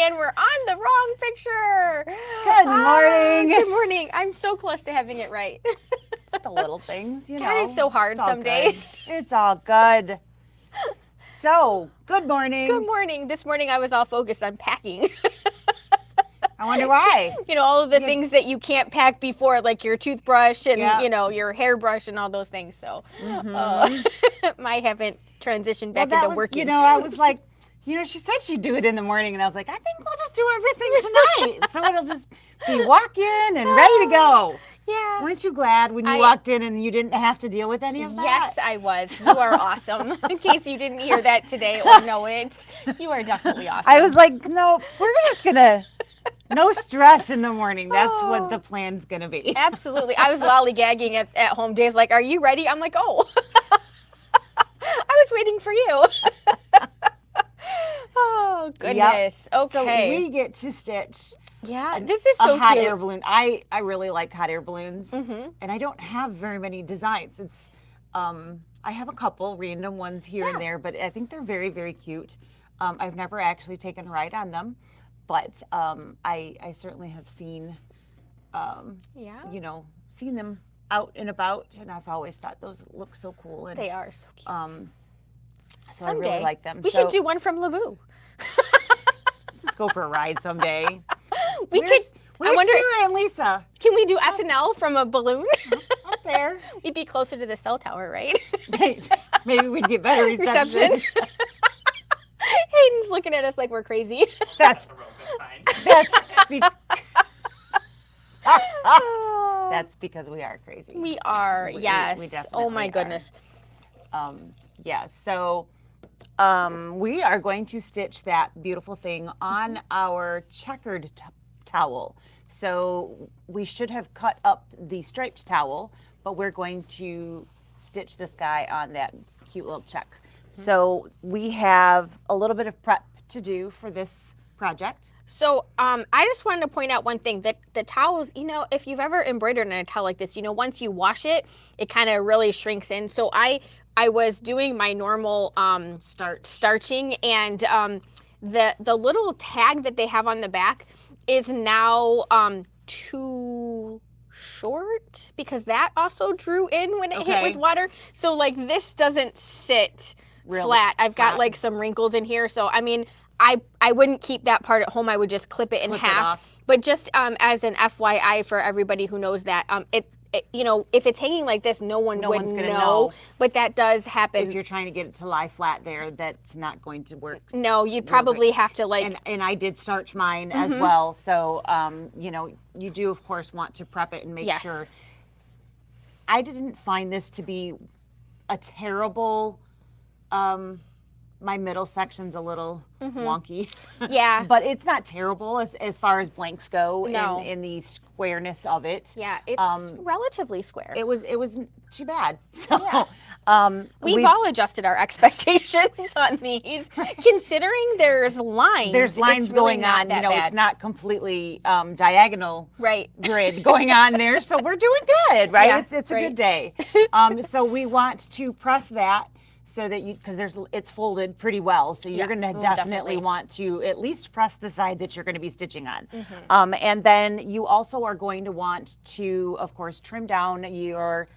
And we're on the wrong picture. Good morning. Good morning. I'm so close to having it right. The little things, you know. God, it's so hard It's all some good. days. It's all good. So, good morning. Good morning. This morning I was all focused on packing. I wonder why. You know, all of the things that you can't pack before, like your toothbrush and, Yeah. you know, your hairbrush and all those things. So, I haven't transitioned back into working. You know, I was like, you know, she said she'd do it in the morning, and I was like, I think we'll just do everything tonight. So it'll just be walk-in and ready to go. Yeah. Weren't you glad when you walked in and you didn't have to deal with any of that? Yes, I was. You are awesome. In case you didn't hear that today or know it, you are definitely awesome. I was like, no, we're just going to, no stress in the morning. That's what the plan's going to be. Absolutely. I was lollygagging at home. Dave's like, are you ready? I'm like, oh. I was waiting for you. Oh, goodness. Yep. Okay. So we get to stitch. Yeah, this is so a hot cute. air balloon. I really like hot air balloons, and I don't have very many designs. It's I have a couple random ones here and there, but I think they're very, very cute. I've never actually taken a ride on them, but I certainly have seen, you know, seen them out and about, and I've always thought those look so cool. And they are so cute. So someday, I really like them. We should do one from Leabu. Just go for a ride someday. Where's Sarah and Lisa? Can we do SnL from a balloon? Up there. We'd be closer to the cell tower, right? Maybe we'd get better reception. Hayden's looking at us like we're crazy. That's because we are crazy. We are, yes. We definitely oh my goodness. Yeah, so we are going to stitch that beautiful thing on our checkered towel. So we should have cut up the striped towel, but we're going to stitch this guy on that cute little check. So we have a little bit of prep to do for this project. So I just wanted to point out one thing, that the towels, you know, if you've ever embroidered in a towel like this, you know, once you wash it, it kind of really shrinks in. So I was doing my normal starching, and the little tag that they have on the back is now too short, because that also drew in when it hit with water. So like this doesn't sit flat. I've got like some wrinkles in here. So I mean, I wouldn't keep that part at home. I would just clip it in half. But just as an FYI for everybody who knows that, you know, if it's hanging like this, no one's gonna know. But that does happen. If you're trying to get it to lie flat there, that's not going to work. No, you'd probably have to like. And I did starch mine as well. So, you know, you do of course want to prep it and make sure. I didn't find this to be a terrible. My middle section's a little wonky. Yeah. But it's not terrible as far as blanks go in the squareness of it. Yeah, it's relatively square. It wasn't too bad. So we've all adjusted our expectations on these. Considering there's lines. There's lines going on, you know, it's not completely diagonal grid going on there. So we're doing good, right? Yeah, it's a good day. So we want to press that, so that because it's folded pretty well, so you're going to definitely want to at least press the side that you're going to be stitching on. And then you also are going to want to, of course, trim down your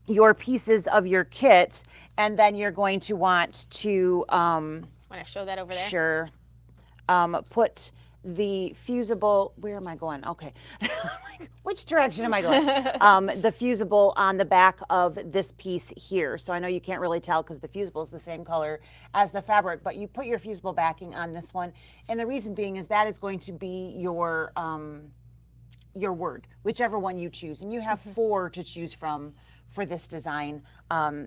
your pieces of your kit, and then you're going to want to want to show that over there? Sure. Put the fusible, where am I going? Okay. Which direction am I going? The fusible on the back of this piece here. So I know you can't really tell because the fusible is the same color as the fabric, but you put your fusible backing on this one. And the reason being is that is going to be your word, whichever one you choose. And you have 4 to choose from for this design.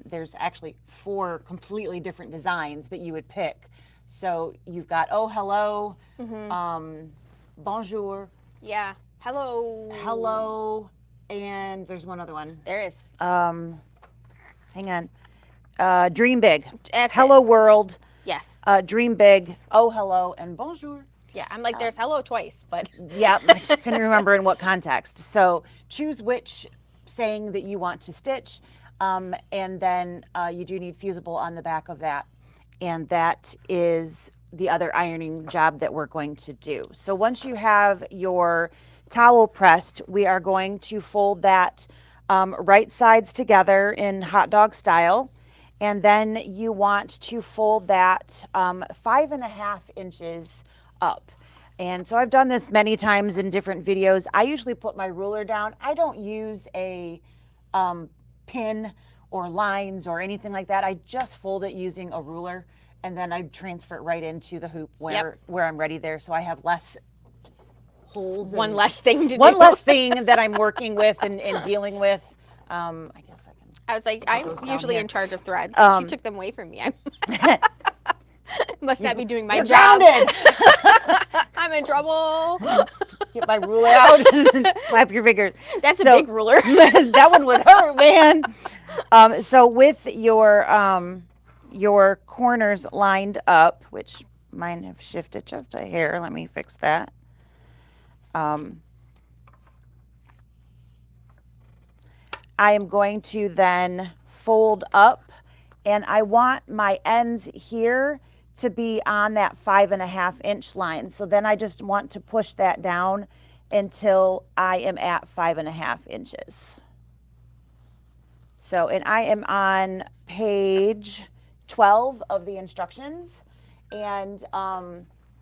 There's actually 4 completely different designs that you would pick. So you've got oh, hello, bonjour. Yeah, hello. Hello, and there's one other one. There is. Hang on. Dream big. That's hello world. Yes. Dream big. Oh, hello, and bonjour. Yeah, I'm like, there's hello twice, but. Yeah, I couldn't remember in what context. So choose which saying that you want to stitch, and then you do need fusible on the back of that. And that is the other ironing job that we're going to do. So once you have your towel pressed, we are going to fold that right sides together in hot dog style. And then you want to fold that 5.5 inches up. And so I've done this many times in different videos. I usually put my ruler down. I don't use a pin or lines or anything like that. I just fold it using a ruler, and then I transfer it right into the hoop where I'm ready there. So I have less holes. One less thing to do. One less thing that I'm working with and dealing with. I guess I can. I was like, I'm usually in charge of threads. She took them away from me. Must not be doing my job. Grounded. I'm in trouble. Get my ruler out and slap your fingers. That's a big ruler. That one would hurt, man. So with your corners lined up, which mine have shifted just a hair. Let me fix that. I am going to then fold up, and I want my ends here to be on that 5.5 inch line. So then I just want to push that down until I am at 5.5 inches. So, and I am on page 12 of the instructions, and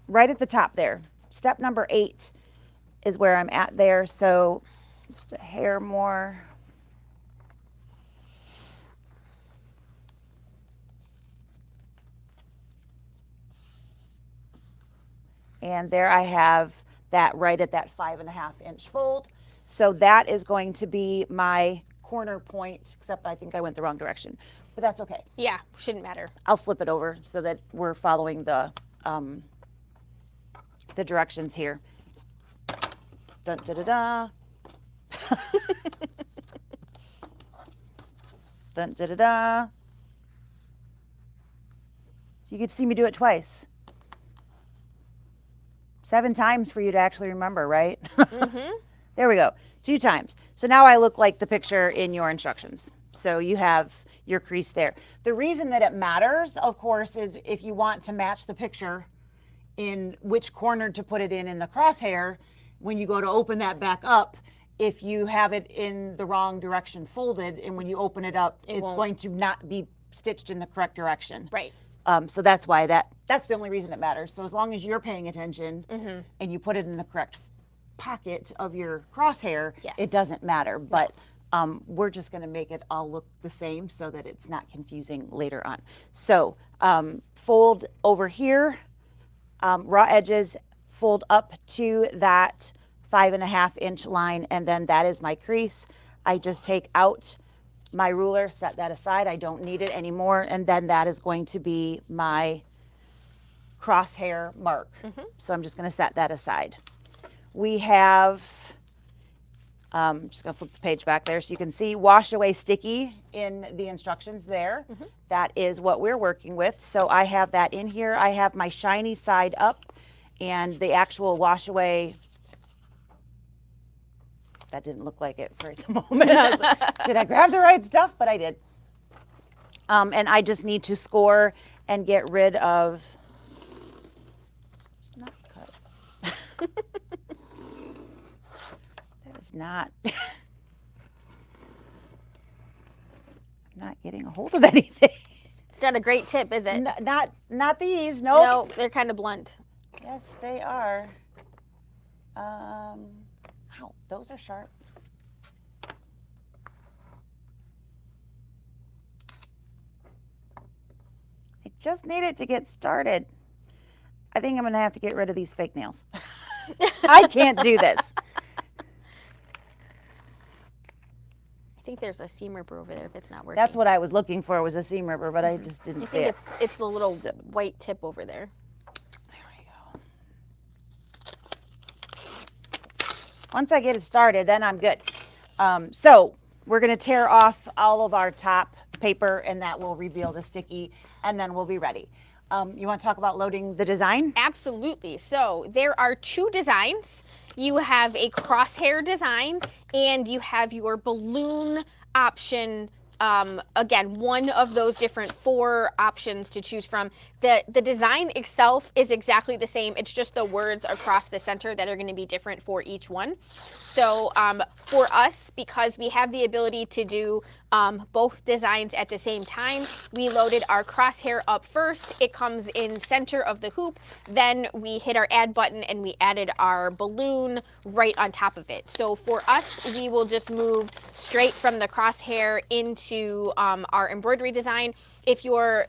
right at the top there, step number 8 is where I'm at there. So just a hair more. And there I have that right at that 5.5 inch fold. So that is going to be my corner point, except I think I went the wrong direction, but that's okay. Yeah, shouldn't matter. I'll flip it over so that we're following the directions here. Dun, da, da, da. Dun, da, da, da. So you get to see me do it twice. 7 times for you to actually remember, right? Mm-hmm. There we go. 2 times. So now I look like the picture in your instructions. So you have your crease there. The reason that it matters, of course, is if you want to match the picture in which corner to put it in the crosshair, when you go to open that back up, if you have it in the wrong direction folded, and when you open it up, it's going to not be stitched in the correct direction. Right. So that's why that's the only reason it matters. So as long as you're paying attention and you put it in the correct pocket of your crosshair, it doesn't matter. But we're just going to make it all look the same so that it's not confusing later on. So fold over here, raw edges, fold up to that 5.5 inch line, and then that is my crease. I just take out my ruler, set that aside. I don't need it anymore. And then that is going to be my crosshair mark. So I'm just going to set that aside. We have, I'm just going to flip the page back there so you can see wash away sticky in the instructions there. That is what we're working with. So I have that in here. I have my shiny side up and the actual wash away. That didn't look like it for the moment. I was like, did I grab the right stuff? But I did. And I just need to score and get rid of. It's not cut. That is not. I'm not getting a hold of anything. It's not a great tip, is it? Not these. Nope. No, they're kind of blunt. Yes, they are. Ow, those are sharp. I just need it to get started. I think I'm going to have to get rid of these fake nails. I can't do this. I think there's a seam ripper over there if it's not working. That's what I was looking for, was a seam ripper, but I just didn't see it. It's the little white tip over there. Once I get it started, then I'm good. So we're going to tear off all of our top paper, and that will reveal the sticky, and then we'll be ready. You want to talk about loading the design? Absolutely. So there are 2 designs. You have a crosshair design, and you have your balloon option. Again, one of those different 4 options to choose from. The design itself is exactly the same. It's just the words across the center that are going to be different for each one. So for us, because we have the ability to do both designs at the same time, we loaded our crosshair up first. It comes in center of the hoop. Then we hit our add button and we added our balloon right on top of it. So for us, we will just move straight from the crosshair into our embroidery design. If you're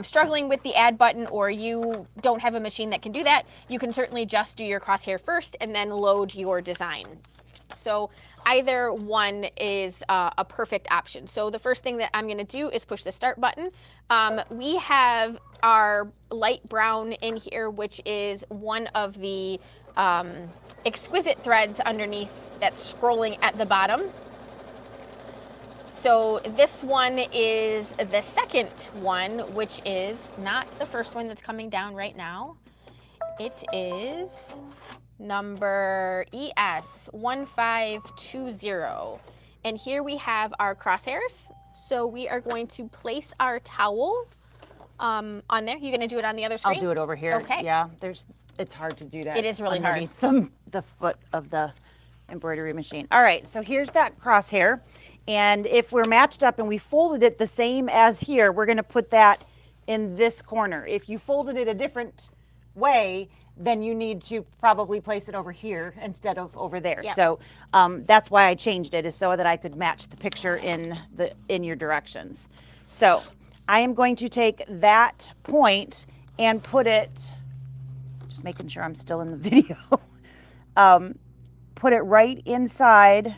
struggling with the add button or you don't have a machine that can do that, you can certainly just do your crosshair first and then load your design. So either one is a perfect option. So the first thing that I'm going to do is push the start button. We have our light brown in here, which is one of the exquisite threads underneath that's scrolling at the bottom. So this one is the second one, which is not the first one that's coming down right now. It is number ES1520. And here we have our crosshairs. So we are going to place our towel on there. You're going to do it on the other screen? I'll do it over here. Okay. Yeah, it's hard to do that. It is really hard. Underneath the foot of the embroidery machine. All right, so here's that crosshair. And if we're matched up and we folded it the same as here, we're going to put that in this corner. If you folded it a different way, then you need to probably place it over here instead of over there. Yep. So that's why I changed it, is so that I could match the picture in your directions. So I am going to take that point and put it, just making sure I'm still in the video, put it right inside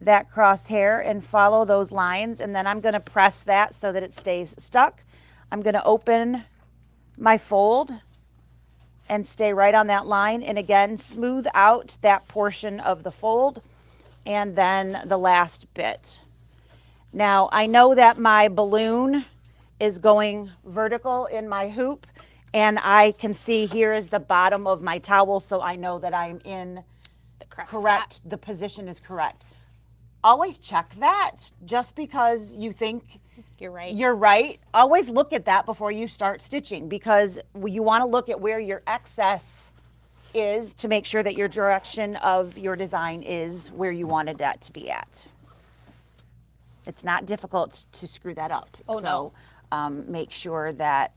that crosshair and follow those lines, and then I'm going to press that so that it stays stuck. I'm going to open my fold and stay right on that line, and again smooth out that portion of the fold and then the last bit. Now I know that my balloon is going vertical in my hoop, and I can see here is the bottom of my towel, so I know that I'm in The correct correct spot. the position is correct. Always check that. Just because you think You're right. you're right, always look at that before you start stitching, because you want to look at where your excess is to make sure that your direction of your design is where you wanted that to be at. It's not difficult to screw that up. Oh, so make sure that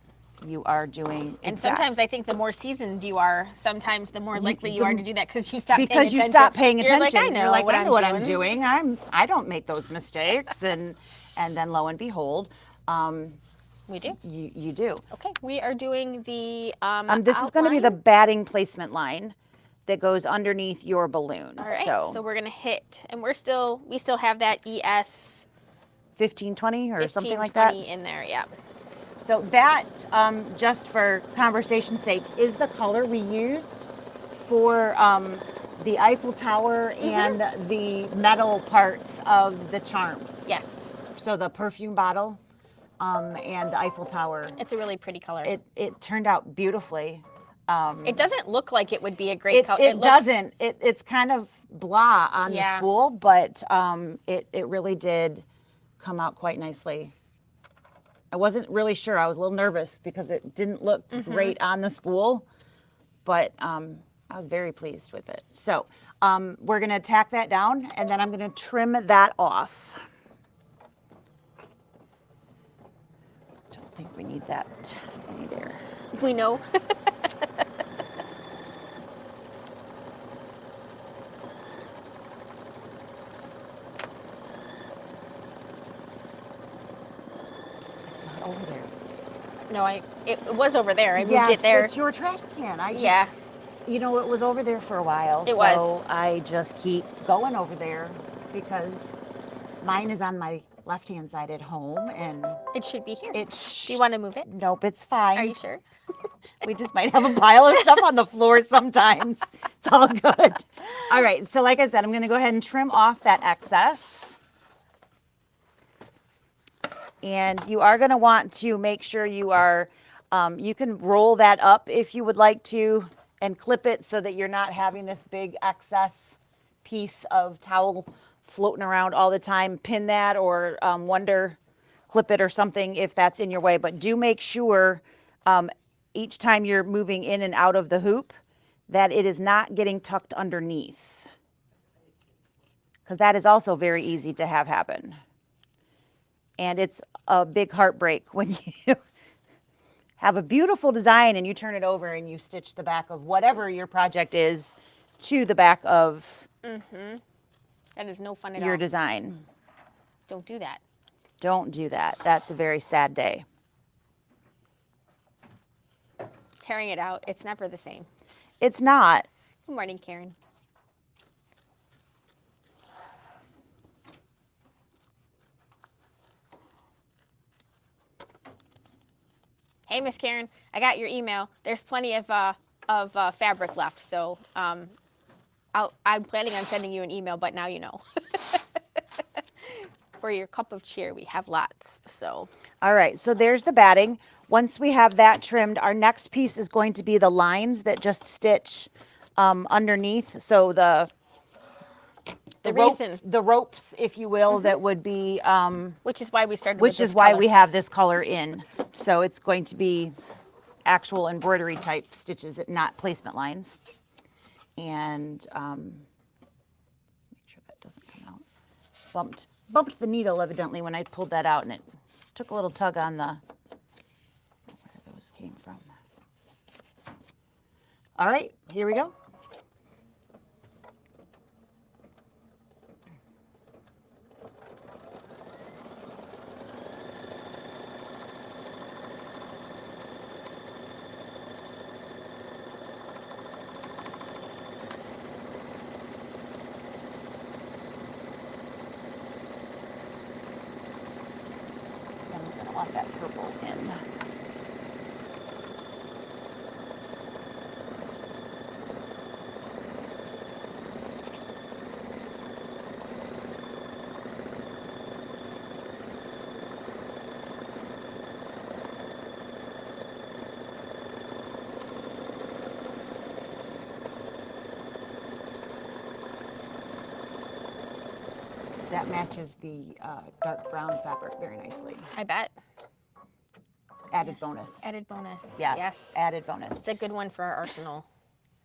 you are doing And sometimes I think the more seasoned you are, sometimes the more likely you are to do that because you stop paying because attention. you stop paying attention. You're like, I know, You're like, what, I know what I'm doing. doing. I don't make those mistakes, and then lo and behold, We do. you do. Okay, we are doing the This is going to be the batting placement line that goes underneath your balloon. All right, so we're gonna hit, and we still have that ES 1520 or something like that. 1520 in there. Yeah. So that, just for conversation's sake, is the color we used for the Eiffel Tower and the metal parts of the charms. Yes. So the perfume bottle and the Eiffel Tower. It's a really pretty color. It turned out beautifully. It doesn't look like it would be a great color. It doesn't. It's kind of blah on the spool, but it really did come out quite nicely. I wasn't really sure. I was a little nervous because it didn't look great on the spool, but I was very pleased with it. So we're going to tack that down, and then I'm going to trim that off. Don't think we need that any there. We know. Over there. No, it was over there. I Yes, moved it there. it's your trash can. Yeah. You know, it was over there for a while. It so was. I just keep going over there because mine is on my left-hand side at home, and It should be here. it. Do you want to move it? Nope, it's fine. Are you sure? We just might have a pile of stuff on the floor sometimes. It's all good. All right, so like I said, I'm going to go ahead and trim off that excess. And you are going to want to make sure you are, you can roll that up if you would like to and clip it so that you're not having this big excess piece of towel floating around all the time. Pin that or wonder clip it or something if that's in your way, but do make sure each time you're moving in and out of the hoop that it is not getting tucked underneath, because that is also very easy to have happen. And it's a big heartbreak when you have a beautiful design and you turn it over and you stitch the back of whatever your project is to the back of That is no fun at your all. design. Don't do that. Don't do that. That's a very sad day. Tearing it out, it's never the same. It's not. Good morning, Karen. Hey, Miss Karen, I got your email. There's plenty of fabric left, so I'm planning on sending you an email, but now you know. For your cup of cheer, we have lots, so. All right, so there's the batting. Once we have that trimmed, our next piece is going to be the lines that just stitch underneath. So the ropes, if you will, that would be which is why we started which with this is why color. we have this color in. So it's going to be actual embroidery type stitches, not placement lines. And make sure that doesn't come out. Bumped the needle evidently when I pulled that out, and it took a little tug on the where those came from. All right, here we go. Want that purple in. That matches the dark brown fabric very nicely. I bet. Added bonus. Added bonus. Yes. Added bonus. It's a good one for our arsenal.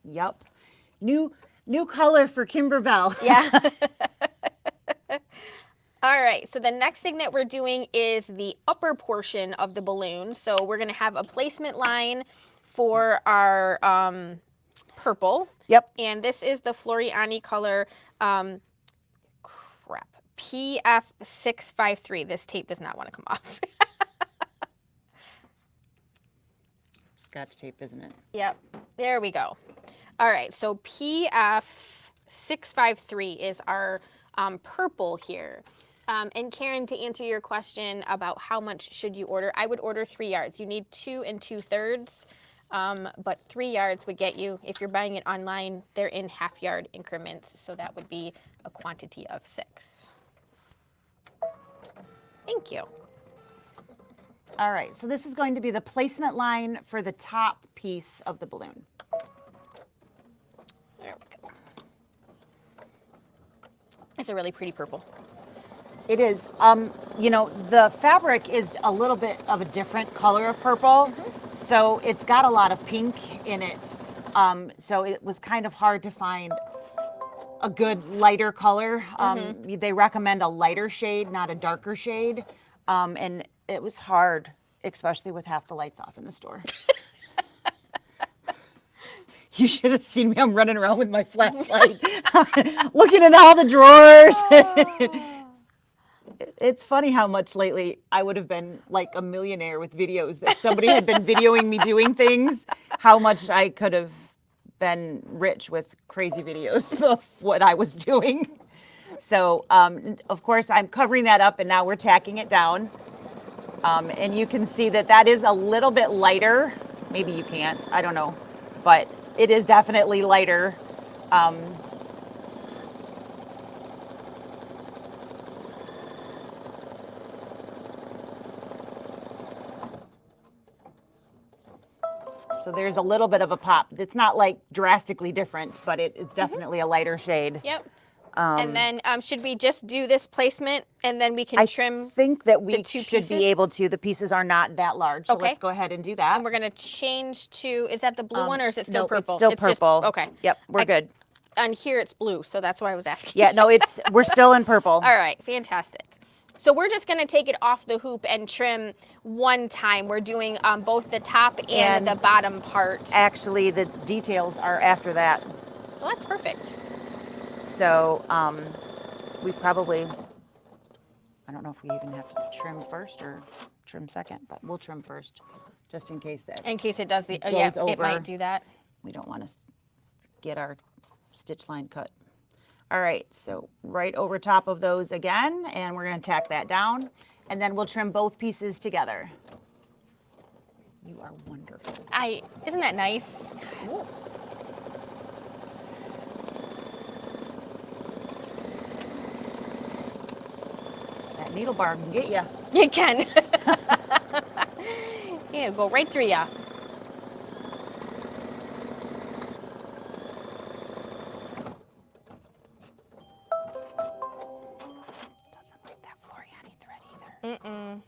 Yep. New color for Kimberbell. Yeah. All right, so the next thing that we're doing is the upper portion of the balloon. So we're gonna have a placement line for our purple. Yep. And this is the Floriani color, PF653. This tape does not want to come off. Scotch tape, isn't it? Yep, there we go. All right, so PF653 is our purple here. And Karen, to answer your question about how much should you order, I would order 3 yards. You need 2 2/3, but 3 yards would get you, if you're buying it online, they're in half-yard increments, so that would be a quantity of 6. Thank you. All right, so this is going to be the placement line for the top piece of the balloon. There we go. It's a really pretty purple. It is. You know, the fabric is a little bit of a different color of purple, so it's got a lot of pink in it. So it was kind of hard to find a good lighter color. They recommend a lighter shade, not a darker shade. And it was hard, especially with half the lights off in the store. You should have seen me. I'm running around with my flashlight, looking in all the drawers. It's funny how much lately I would have been like a millionaire with videos that somebody had been videoing me doing things, how much I could have been rich with crazy videos of what I was doing. So, of course, I'm covering that up, and now we're tacking it down. And you can see that that is a little bit lighter. Maybe you can't, I don't know. But it is definitely lighter. So there's a little bit of a pop. It's not like drastically different, but it's definitely a lighter shade. Yep. And then should we just do this placement and then we can trim? I think that we two should pieces? be able to. The pieces are not that large, so Okay. let's go ahead and do that. And we're gonna change to, is that the blue one or is it still no, purple? It's still purple. Just, okay. Yep, we're good. On here it's blue, so that's why I was asking. Yeah, no, we're still in purple. All right, fantastic. So we're just gonna take it off the hoop and trim one time. We're doing both the top and the bottom part. Actually, the details are after that. Well, that's perfect. So we probably, I don't know if we even have to trim first or trim second, but we'll trim first, just in case that. In case it does the, goes over. it might do that. We don't want to get our stitch line cut. All right, so right over top of those again, and we're going to tack that down, and then we'll trim both pieces together. You are wonderful. Isn't that nice? Ooh. That needle bar can get you. It can. Yeah, go right through ya. Mm-mm.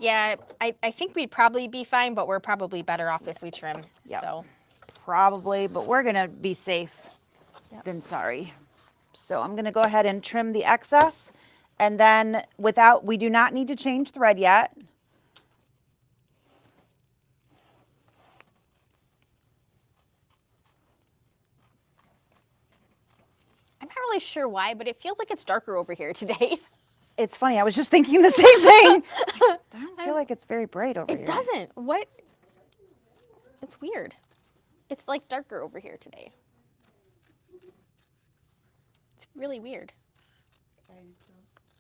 Yeah, I think we'd probably be fine, but we're probably better off if we trim. Yep. So Probably, but we're gonna be safe than sorry. So I'm gonna go ahead and trim the excess, and then we do not need to change thread yet. I'm not really sure why, but it feels like it's darker over here today. It's funny, I was just thinking the same thing. I don't feel like it's very bright over here. It doesn't. What? It's weird. It's like darker over here today. It's really weird.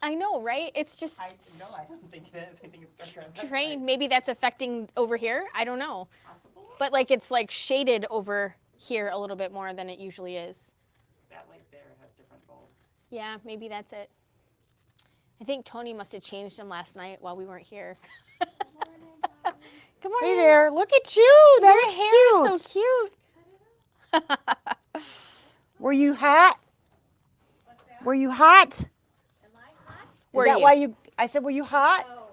I know, right? It's just I don't think it is. I think it's darker on that strange. side. Maybe that's affecting over here. I don't know. Possible? But like it's like shaded over here a little bit more than it usually is. That light there has different bulbs. Yeah, maybe that's it. I think Tony must have changed them last night while we weren't here. Good morning. Hey there, look at you. Your That's hair cute. is so cute. Were you hot? Were you hot? Is Am I hot? Were that you? why you? I said, were you hot? Oh,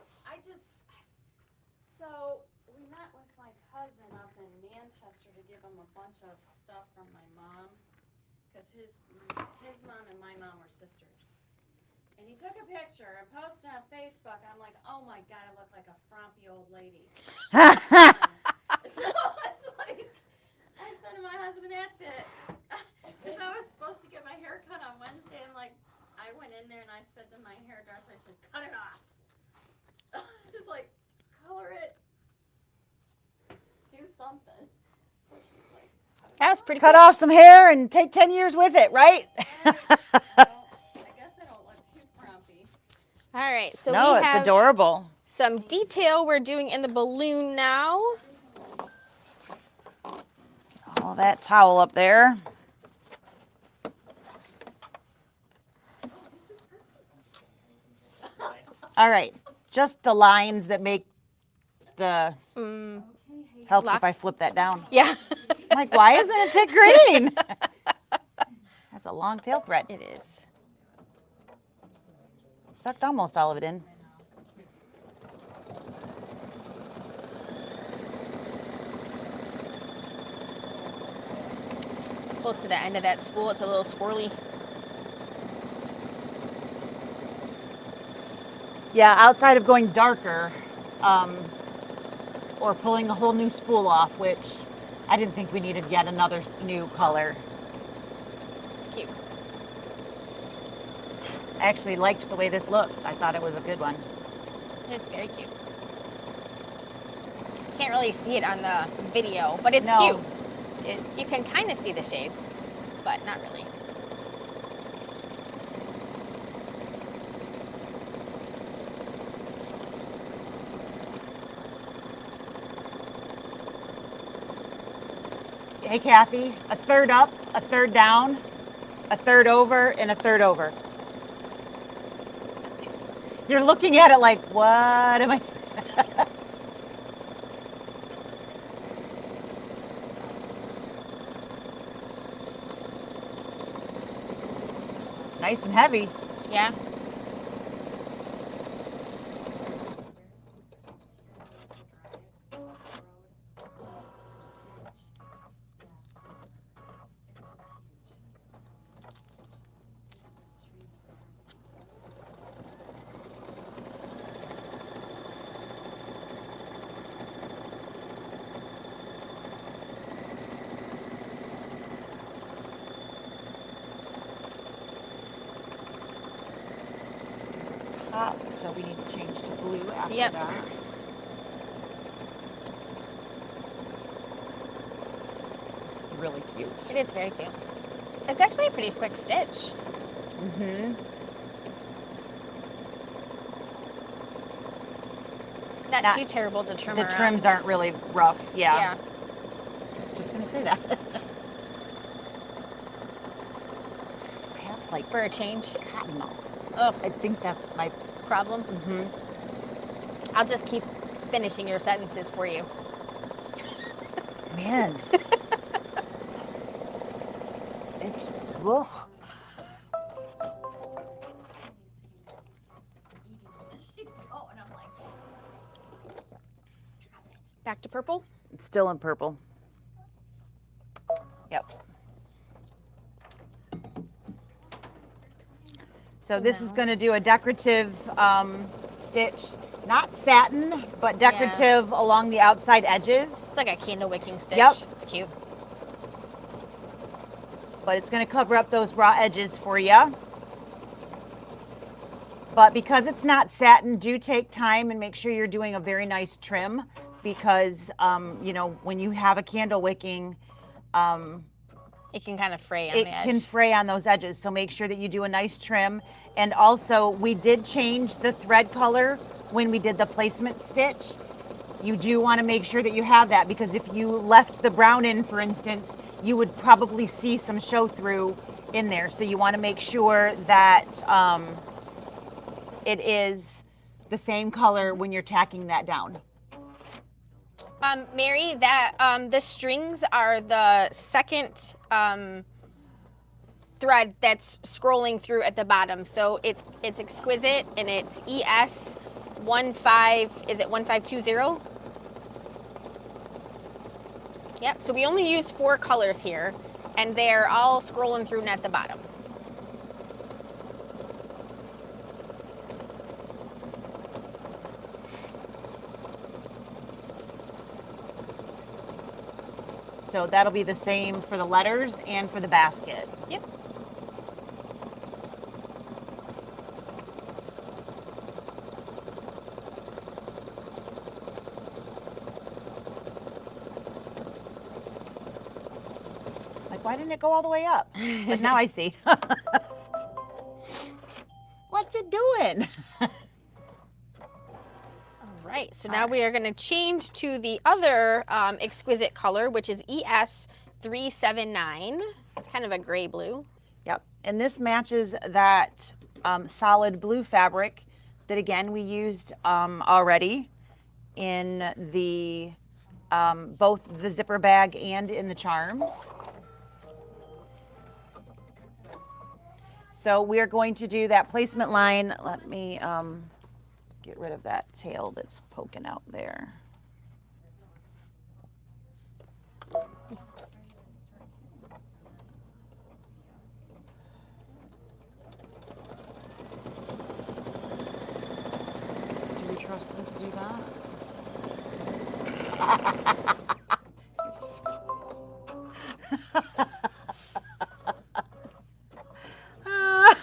so we met with my cousin up in Manchester to give him a bunch of stuff from my mom, because his mom and my mom were sisters. And he took a picture and posted on Facebook. I'm like, oh my God, I look like a frumpy old lady. So it's like, I said to my husband, that's it. Because I was supposed to get my hair cut on Wednesday, and like, I went in there and I said to my hairdresser, I said, cut it off. Just like, color it. Do something. So she's like, That was pretty Cut cool. off some hair and take 10 years with it, right? I guess I don't look too frumpy. All right, so No, we it's have adorable. some detail we're doing in the balloon now. All that towel up there. All right, just the lines that make the, helps Lock. if I flip that down. Yeah, I'm like, why isn't it tick green? That's a long tail thread. it is. Sucked almost all of it in. It's close to the end of that spool. It's a little squirrely. Yeah, outside of going darker, or pulling a whole new spool off, which I didn't think we needed yet another new color. It's cute. I actually liked the way this looked. I thought it was a good one. It's very cute. Can't really see it on the video, but it's No. cute. You can kind of see the shades, but not really. Hey, Kathy, a third up, a third down, a third over, and a third over. You're looking at it like, what am I? Nice and heavy. Yeah. Top, so we need to change to blue after Yep. that. This is really cute. It is very cute. It's actually a pretty quick stitch. Mm-hmm. Not too terrible to trim The around. trims aren't really rough. Yeah. Yeah. Just gonna say that. I have like For a change. cotton mouth. Oh, I think that's my. problem. Mm-hmm. I'll just keep finishing your sentences for you. Man. It's. Ugh. Back to purple. It's still in purple. Yep. So this is now- going to do a decorative stitch, not satin, but decorative along the outside edges. It's like a candle wicking stitch. Yep. It's cute. But it's going to cover up those raw edges for you. But because it's not satin, do take time and make sure you're doing a very nice trim because, you know, when you have a candle wicking, It can kind of fray on it the edge. can fray on those edges. So make sure that you do a nice trim. And also, we did change the thread color when we did the placement stitch. You do want to make sure that you have that because if you left the brown in, for instance, you would probably see some show through in there. So you want to make sure that it is the same color when you're tacking that down. Mary, that the strings are the second thread that's scrolling through at the bottom. So it's exquisite and it's ES 15. Is it 1520? Yep. So we only used 4 colors here, and they're all scrolling through and at the bottom. So that'll be the same for the letters and for the basket. Yep. Like, why didn't it go all the way up? But now I see. What's it doing? All right, so now we are going to change to the other exquisite color, which is ES 379. It's kind of a gray blue. Yep, and this matches that solid blue fabric that again we used already in the both the zipper bag and in the charms. So we are going to do that placement line. Let me get rid of that tail that's poking out there. Do we trust them to do that?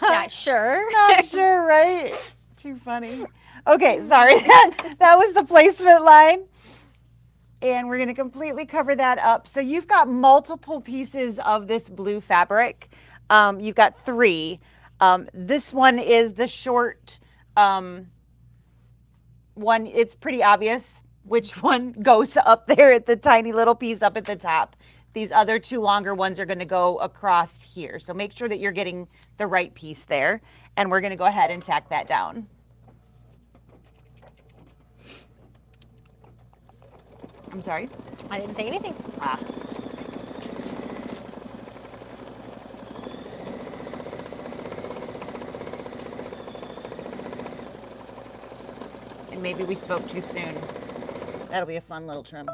Not sure. Not sure, right? Too funny. Okay, sorry. That was the placement line. And we're going to completely cover that up. So you've got multiple pieces of this blue fabric. You've got 3. This one is the short one. It's pretty obvious which one goes up there at the tiny little piece up at the top. These other 2 longer ones are going to go across here. So make sure that you're getting the right piece there. And we're going to go ahead and tack that down. I'm sorry? I didn't say anything. Ah. and maybe we spoke too soon. That'll be a fun little trim.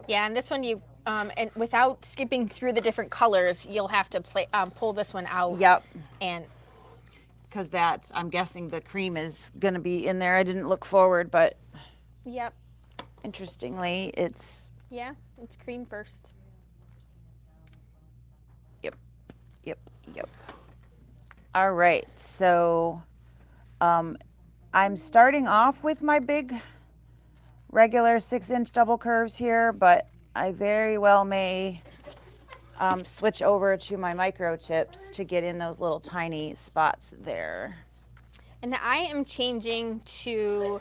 Yeah, and this one you, and without skipping through the different colors, you'll have to pull this one out. Yep. And Because that, I'm guessing the cream is going to be in there. I didn't look forward, but yep, interestingly, it's, yeah, it's cream first. yep. All right, so I'm starting off with my big regular 6-inch double curves here, but I very well may switch over to my micro tips to get in those little tiny spots there. And I am changing to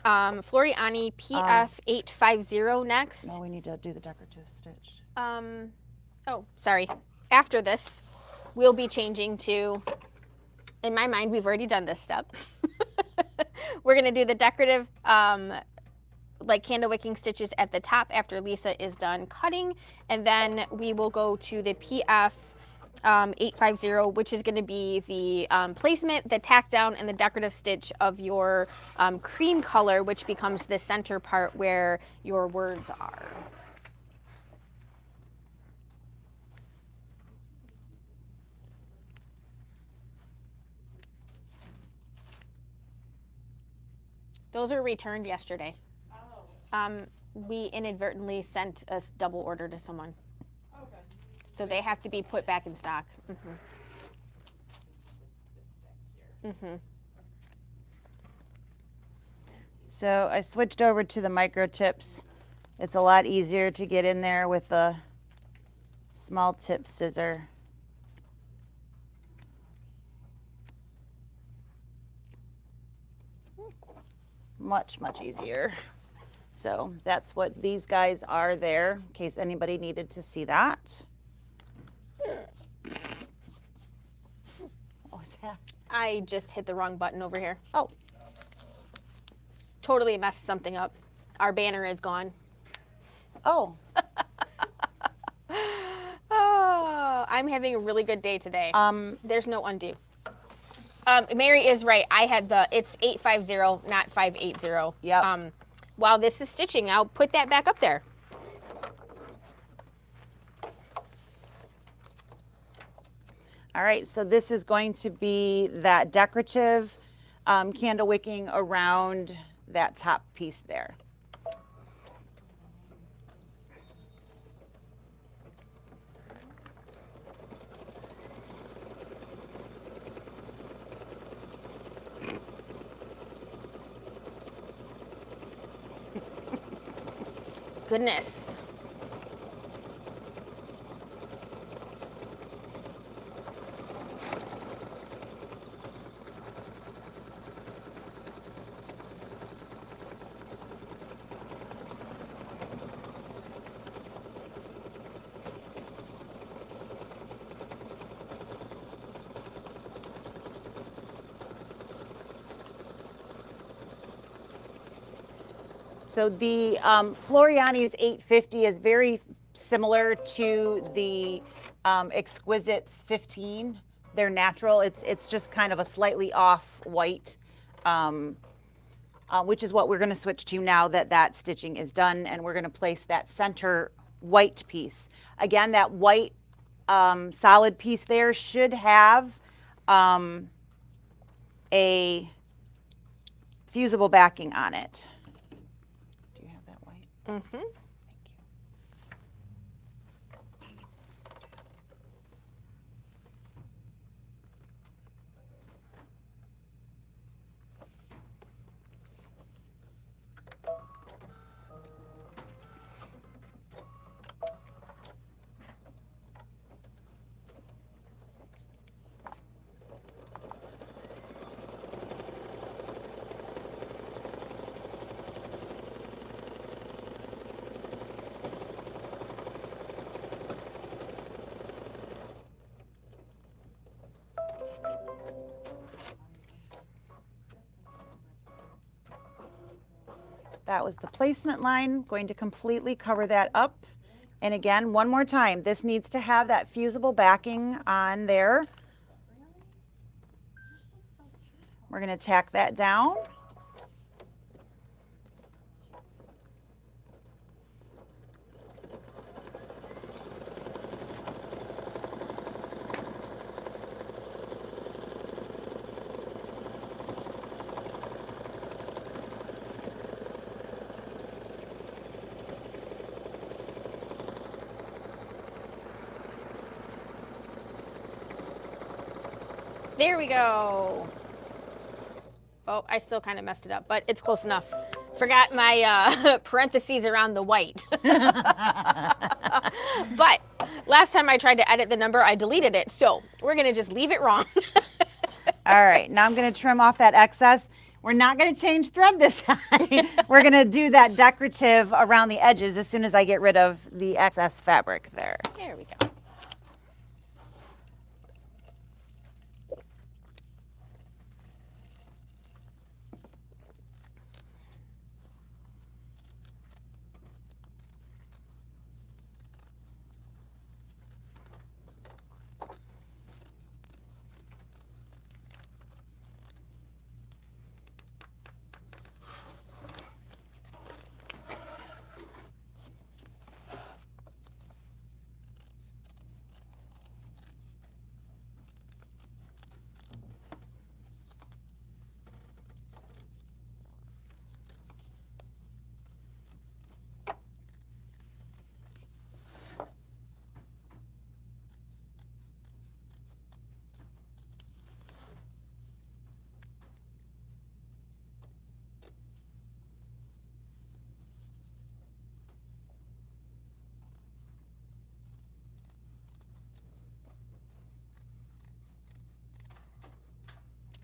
Floriani PF 850 next. No, we need to do the decorative stitch. Oh, sorry. After this, we'll be changing to, in my mind, we've already done this step. We're going to do the decorative like candle wicking stitches at the top after Lisa is done cutting, and then we will go to the PF 850, which is going to be the placement, the tack down, and the decorative stitch of your cream color, which becomes the center part where your words are. Those were returned yesterday. We inadvertently sent a double order to someone. Okay. So they have to be put back in stock. So I switched over to the micro tips. It's a lot easier to get in there with a small tip scissor. Much easier. So that's what these guys are there, in case anybody needed to see that. What was that? I just hit the wrong button over here. Oh, Totally messed something up. Our banner is gone. oh. Oh, I'm having a really good day today. There's no undo. Mary is right. I had it's 850, not 580. Yep. While this is stitching, I'll put that back up there. All right, so this is going to be that decorative candle wicking around that top piece there. Goodness. So the Floriani's 850 is very similar to the Exquisite's 15. They're natural. It's just kind of a slightly off white, which is what we're going to switch to now that stitching is done, and we're going to place that center white piece. Again, that white solid piece there should have a fusible backing on it. Mm-hmm. That was the placement line. Going to completely cover that up. And again, one more time, this needs to have that fusible backing on there. We're going to tack that down. There we go. Oh, I still kind of messed it up, but it's close enough. Forgot my parentheses around the white. But last time I tried to edit the number, I deleted it. So we're going to just leave it wrong. All right, now I'm going to trim off that excess. We're not going to change thread this time. We're going to do that decorative around the edges as soon as I get rid of the excess fabric there. There we go.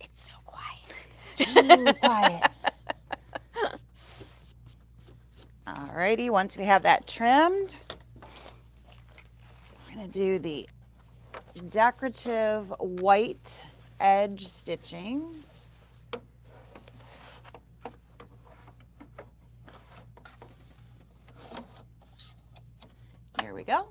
It's so quiet. Ooh, quiet. All righty, once we have that trimmed, we're going to do the decorative white edge stitching. Here we go.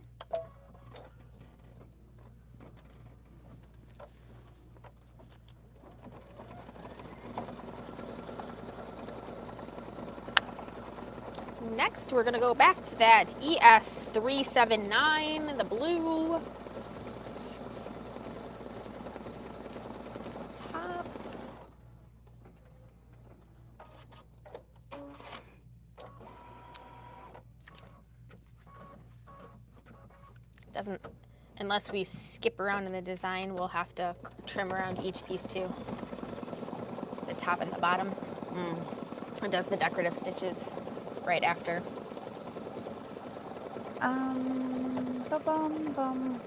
Next, we're going to go back to that ES379, the blue. Top. Doesn't, unless we skip around in the design, we'll have to trim around each piece too. The top and the bottom. It does the decorative stitches right after. Ba-bum-bum.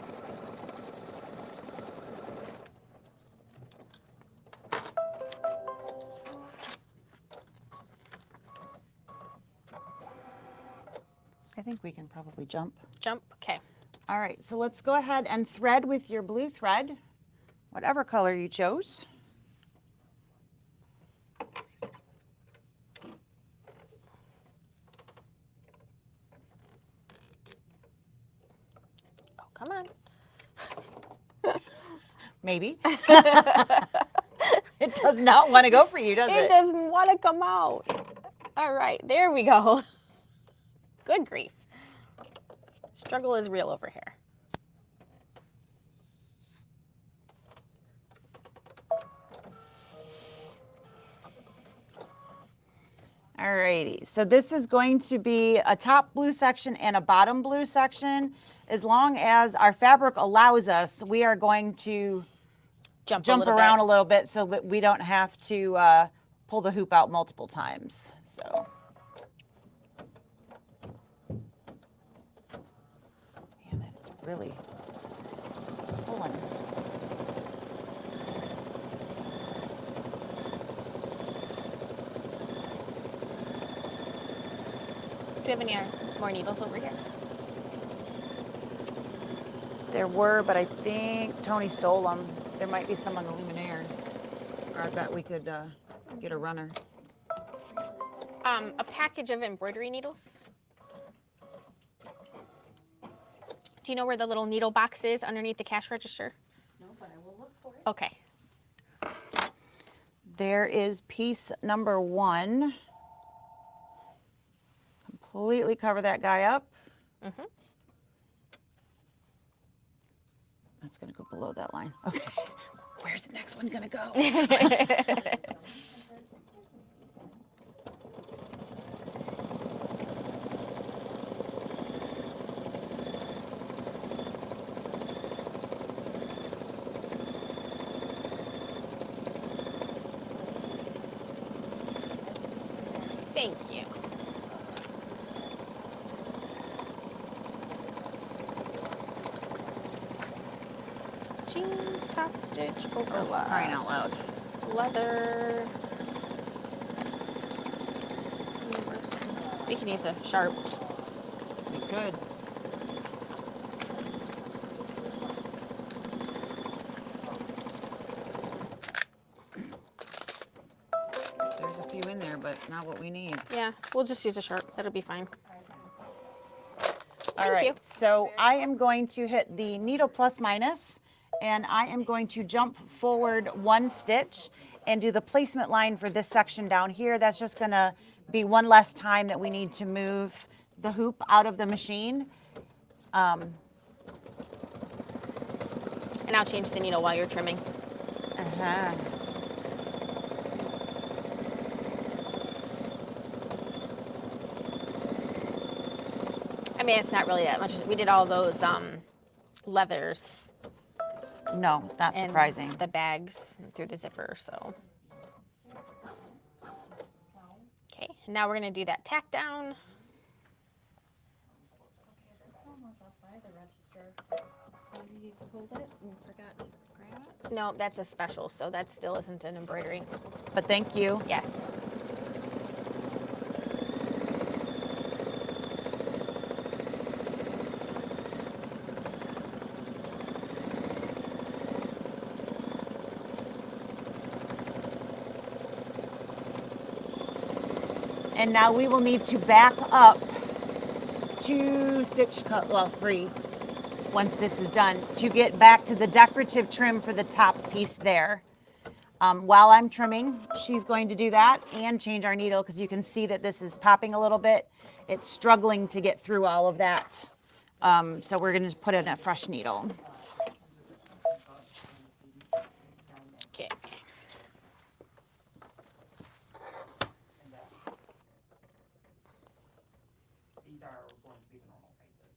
I think we can probably jump. Jump, okay. All right, so let's go ahead and thread with your blue thread, whatever color you chose. Oh, come on. Maybe. It does not want to go for you, does it? It doesn't want to come out. All right, there we go. Good grief. Struggle is real over here. Alrighty, so this is going to be a top blue section and a bottom blue section. As long as our fabric allows us, we are going to jump around a little bit so that we don't have to pull the hoop out multiple times. So, man, that is really pulling. Do you have any more needles over here? There were, but I think Tony stole them. There might be some on the luminaire. Or I bet we could get a runner. A package of embroidery needles. Do you know where the little needle box is underneath the cash register? No, but I will look for it. Okay. there is piece number 1. Completely cover that guy up. Mhm. That's gonna go below that line. Okay. Where's the next one gonna go? Thank you. Jeans, top stitch, overlap. Crying out loud. Leather. We can use a sharp. We could. There's a few in there, but not what we need. Yeah, we'll just use a sharp. That'll be fine. All Thank right, you. so I am going to hit the needle plus minus, and I am going to jump forward 1 stitch and do the placement line for this section down here. That's just gonna be one less time that we need to move the hoop out of the machine. And I'll change the needle while you're trimming. Uh-huh. I mean, it's not really that much. We did all those leathers No, not and surprising. the bags through the zipper, so. Okay, now we're gonna do that tack down. Okay, this one was up by the register. Maybe you pulled it and forgot to grab it? No, that's a special, so that still isn't an embroidery. But thank you. Yes. And now we will need to back up 2 stitch cut, well, 3, once this is done, to get back to the decorative trim for the top piece there. While I'm trimming, she's going to do that and change our needle, because you can see that this is popping a little bit. It's struggling to get through all of that. So we're going to put in a fresh needle. Okay. These are going to be the normal prices.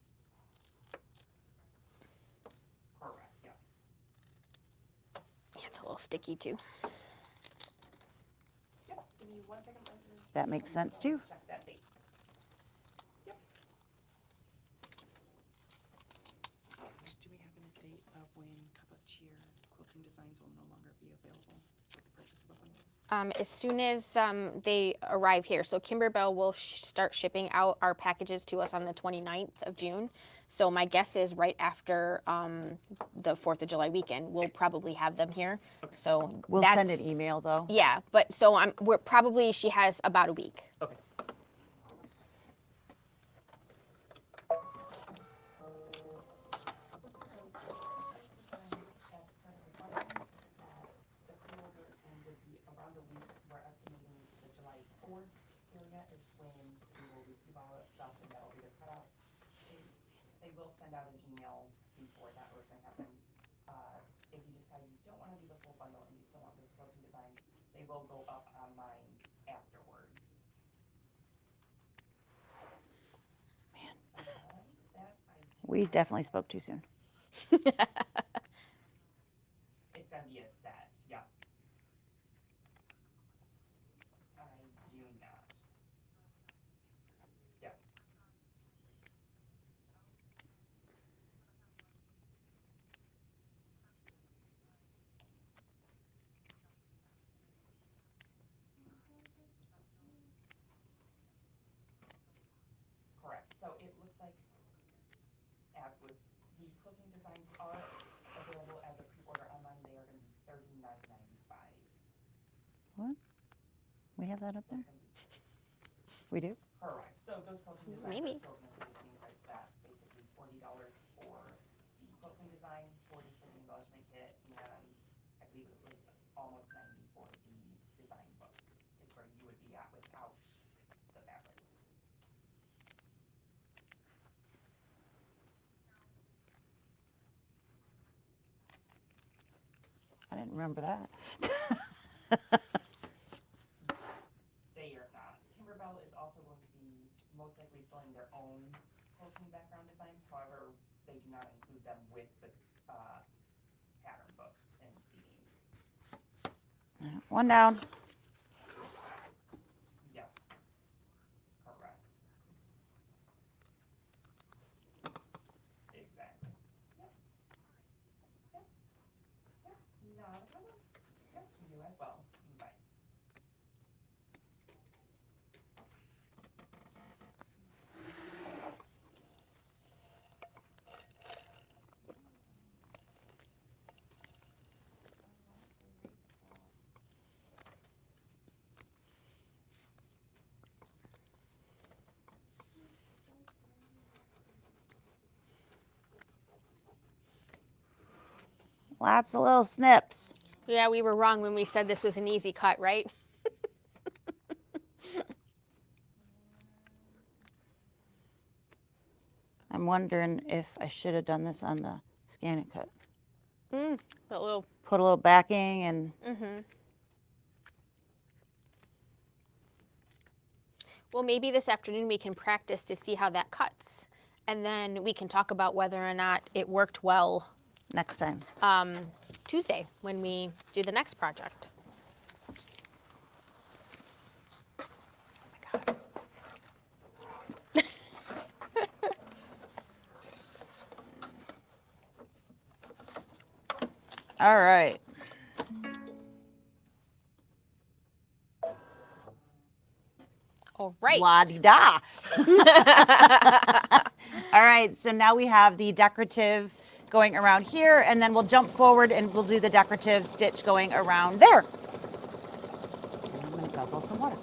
Correct, yeah. Yeah, it's a little sticky too. Yep, give me 1 second. Let me That makes sense too. check that date. Yep. Do we have a date of when cup of cheer quilting designs will no longer be available with the purchase of a bundle? As soon as they arrive here. So Kimberbell will start shipping out our packages to us on the 29th of June. So my guess is right after the 4th of July weekend, we'll probably have them here. So We'll that's, send an email though. Yeah, but so we're probably, she has about a week. Okay. The pre-order and would be around a week. We're estimating the July 4th area is when we will receive all that stuff, and that'll be the cutout. They will send out an email before that ordering happens. If you decide you don't want to do the full bundle and you still want those quilting designs, they will go up online afterwards. Man. That We definitely spoke too soon. it's gonna be a set, yeah. I do not. Yep. Correct. So it looks like, absolutely, the quilting designs are available as a pre-order online. They are going to be $39.95. What? We have that up there? We do? Correct. So those quilting designs Maybe. are still going to stay the same price, that basically $40 for the quilting design, $40 for the embellishment kit, and I believe it was almost $90 for the didn't remember that. They are not. Kimberbell is also going to be most likely selling their own quilting background designs. However, they do not include them with the pattern books and CDs. One down. Yep. Correct. Exactly. Yep. Yep. Yep. Not a problem. Yep. You as well. Bye. Lots of little snips. Yeah, we were wrong when we said this was an easy cut, right? I'm wondering if I should have done this on the scan and cut. The little. Put a little backing and Well, maybe this afternoon we can practice to see how that cuts, and then we can talk about whether or not it worked well next time. Tuesday when we do the next project. All right. All right. La-di-da. All right, so now we have the decorative going around here, and then we'll jump forward and we'll do the decorative stitch going around there. I'm going to guzzle some water.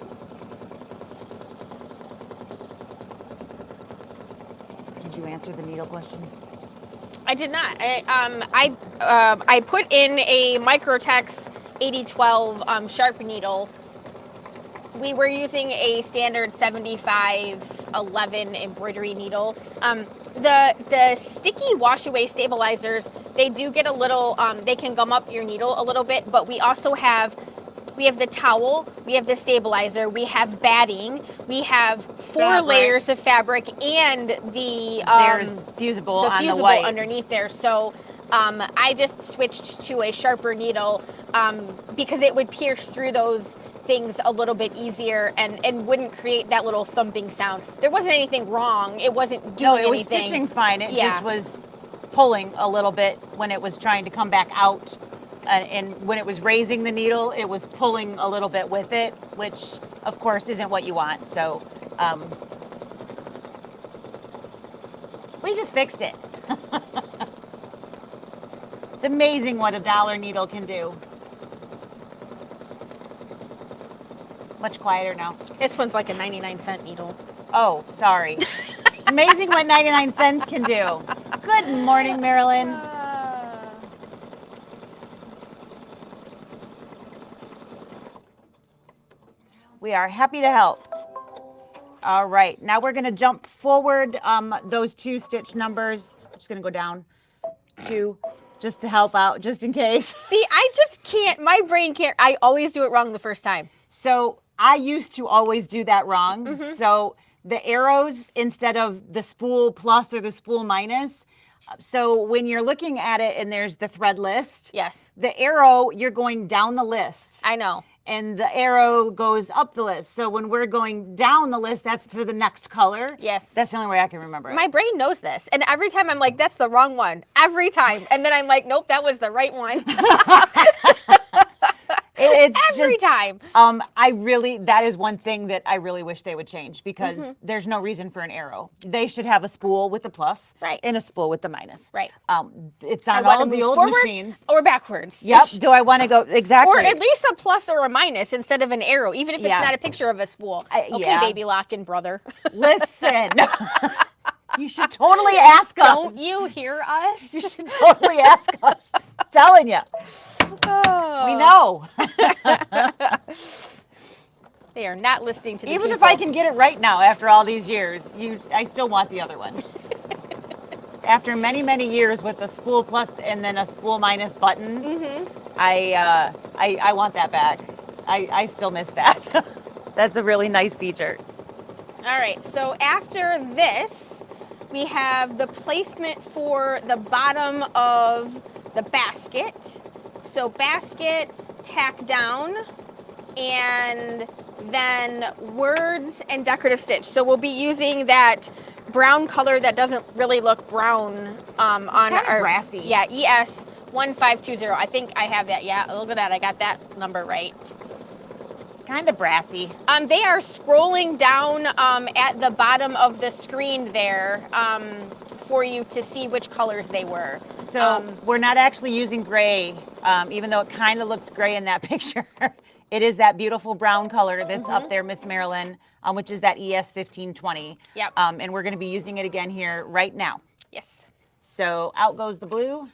Did you answer the needle question? I did not. I put in a Microtex 8012 sharp needle. We were using a standard 7511 embroidery needle. The sticky wash away stabilizers, they do get a little, they can gum up your needle a little bit, but we also have, we have the towel, we have the stabilizer, we have batting, we have four layers of fabric, and there's fusible the on fusible the white underneath there. So I just switched to a sharper needle because it would pierce through those things a little bit easier and wouldn't create that little thumping sound. There wasn't anything wrong. It wasn't doing anything. No, it was stitching fine. It just was pulling a little bit when it was trying to come back out. And when it was raising the needle, it was pulling a little bit with it, which of course isn't what you want. So we just fixed it. It's amazing what a dollar needle can do. Much quieter now. This one's like a 99-cent needle. Oh, sorry. It's amazing what 99 cents can do. Good morning, Marilyn. We are happy to help. All right, now we're going to jump forward those two stitch numbers. I'm just going to go down two just to help out, just in case. See, I just can't, my brain can't, I always do it wrong the first time. So I used to always do that wrong. So the arrows instead of the spool plus or the spool minus. So when you're looking at it and there's the thread list. Yes. The arrow, you're going down the list. I know. And the arrow goes up the list. So when we're going down the list, that's to the next color. Yes. That's the only way I can remember it. My brain knows this. And every time I'm like, that's the wrong one. Every time. And then I'm like, nope, that was the right one. It's every just, time. That is one thing that I really wish they would change, because there's no reason for an arrow. They should have a spool with the plus and a spool with the minus. Right. It's on all of the old machines. Or backwards. Yep. Do I want to go exactly? Or at least a plus or a minus instead of an arrow, even if it's not a picture of a spool. Okay, baby Lock-in brother. Listen. You should totally ask us. Don't you hear us? You should totally ask us. I'm telling you. Oh. We know. They are not listening to the Even people. if I can get it right now after all these years, I still want the other one. after many, many years with a spool plus and then a spool minus button, I want that back. I still miss that. That's a really nice feature. All right, so after this, we have the placement for the bottom of the basket. So basket, tack down, and then words and decorative stitch. So we'll be using that brown color that doesn't really look brown on our brassy. Yeah, ES 1520. I think I have that. Yeah, look at that. I got that number right. Kind of brassy. They are scrolling down at the bottom of the screen there for you to see which colors they were. So we're not actually using gray, even though it kind of looks gray in that picture. It is that beautiful brown color that's up there, Miss Marilyn, which is that ES 1520. Yep. And we're going to be using it again here right now. Yes. So out goes the blue,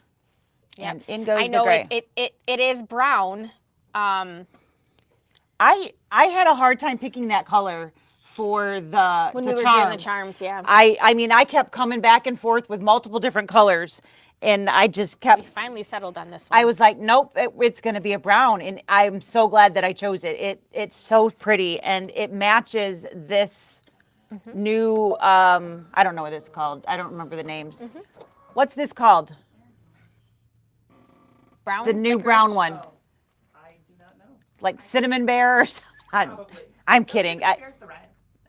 and in goes I know the gray. it is brown. I had a hard time picking that color for the When the we were charms. doing the charms, yeah. I mean, I kept coming back and forth with multiple different colors, and I just kept. We finally settled on this one. I was like, nope, it's going to be a brown, and I'm so glad that I chose it. It's so pretty, and it matches this new. I don't know what it's called. I don't remember the names. What's this called? brown. The new licorice? brown one, I do not know. like cinnamon bear or something. I'm kidding. Here's the red.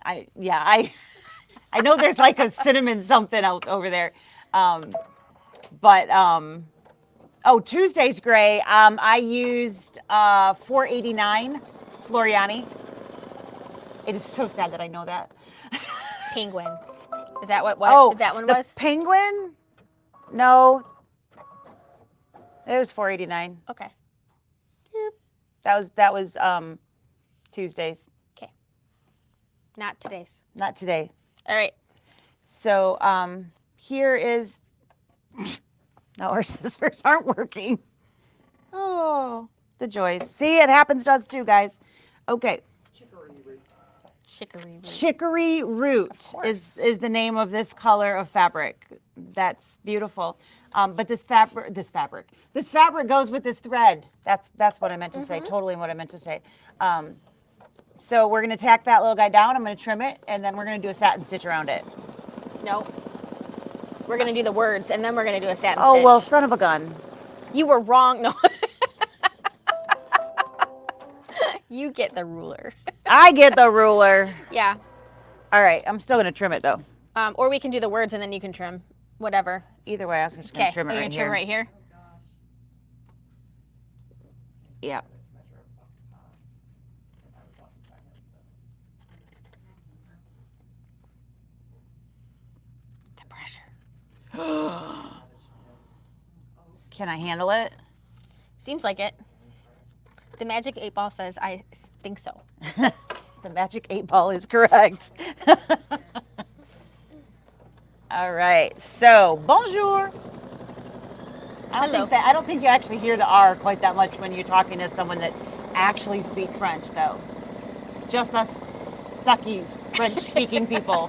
I know there's like a cinnamon something out over there. Tuesday's gray. I used 489 Floriani. It is so sad that I know that. Penguin. Is that what that one the was? penguin? No. It was 489. Okay. That was Tuesdays, Okay. Not today's. not today. All right. So here is. No, our scissors aren't working. Oh, the joys. See, it happens to us too, guys. Okay. Chicory root. Chicory root is the name of this color of fabric. That's beautiful. But this fabric goes with this thread. That's what I meant to say. Totally what I meant to say. So we're gonna tack that little guy down. I'm gonna trim it, and then we're gonna do a satin stitch around it. No. We're gonna do the words, and then we're gonna do a satin Oh stitch. well, son of a gun. You were wrong. No. You get the ruler. I get the ruler. Yeah. All right, I'm still gonna trim it though. Or we can do the words, and then you can trim. Whatever. Either way, I was just gonna Okay. trim it You're right gonna here. trim right here. Yeah. The pressure. Can I handle it? Seems like it. The magic 8 ball says I think so. The magic 8 ball is correct. All right, so bonjour. Hello. I don't think you actually hear the R quite that much when you're talking to someone that actually speaks French, though. Just us sucky French-speaking people.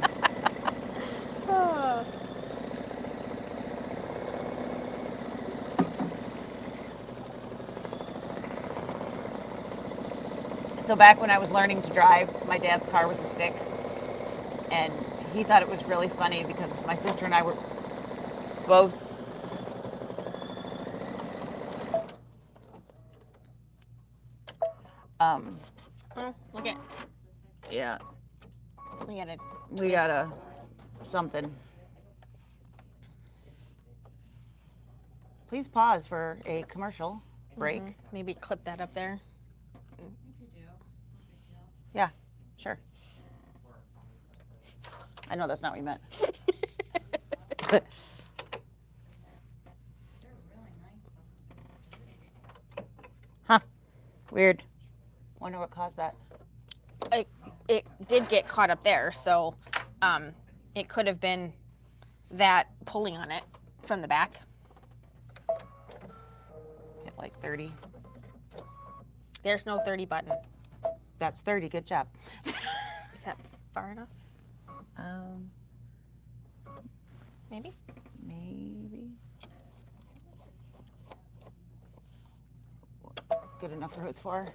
So back when I was learning to drive, my dad's car was a stick, and he thought it was really funny because my sister and I were both Oh, look at. yeah, We got it. we got a something. Please pause for a commercial break. Maybe clip that up there. Yeah, sure. I know that's not what you meant. Huh. Weird. Wonder what caused that. It did get caught up there, so it could have been that pulling on it from the back. Hit like 30. There's no 30 button. That's 30. Good job. Is that far enough? Um, Maybe? maybe. good enough for who it's for.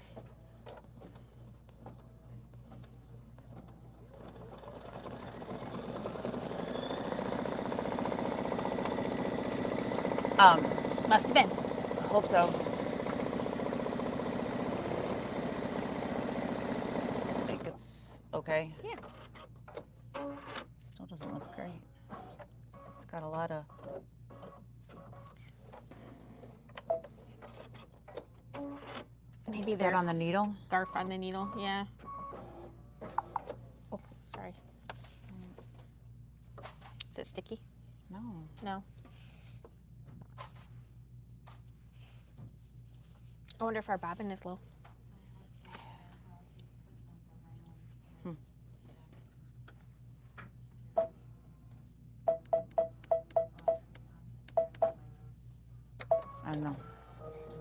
Must have been. I hope so. I think it's okay. Yeah. Still doesn't look great. It's got a lot of. Maybe That there's on the needle. scarf on the needle. Yeah. Oh, sorry. Is it sticky? No. No. I wonder if our bobbin is low. I don't know.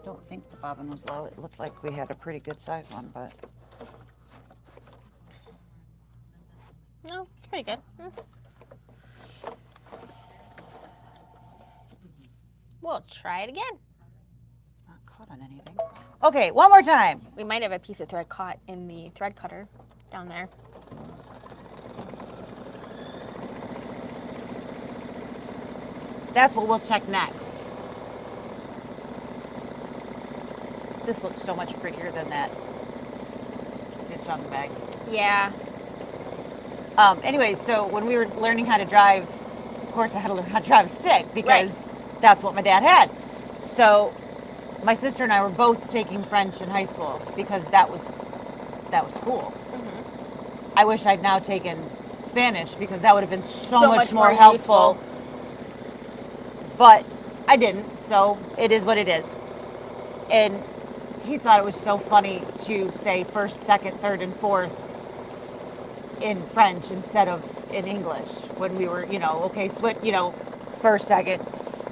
I don't think the bobbin was low. It looked like we had a pretty good size one, but No, it's pretty good. We'll try it again. it's not caught on anything. Okay, one more time. We might have a piece of thread caught in the thread cutter down there. That's what we'll check next. This looks so much prettier than that stitch on the bag. Yeah. Anyway, so when we were learning how to drive, of course I had to learn how to drive a stick because that's what my dad had. So my sister and I were both taking French in high school because that was cool. I wish I'd now taken Spanish because that would have been so much more helpful. But I didn't, so it is what it is. And he thought it was so funny to say first, second, third, and fourth in French instead of in English when we were, okay, switch, first, second,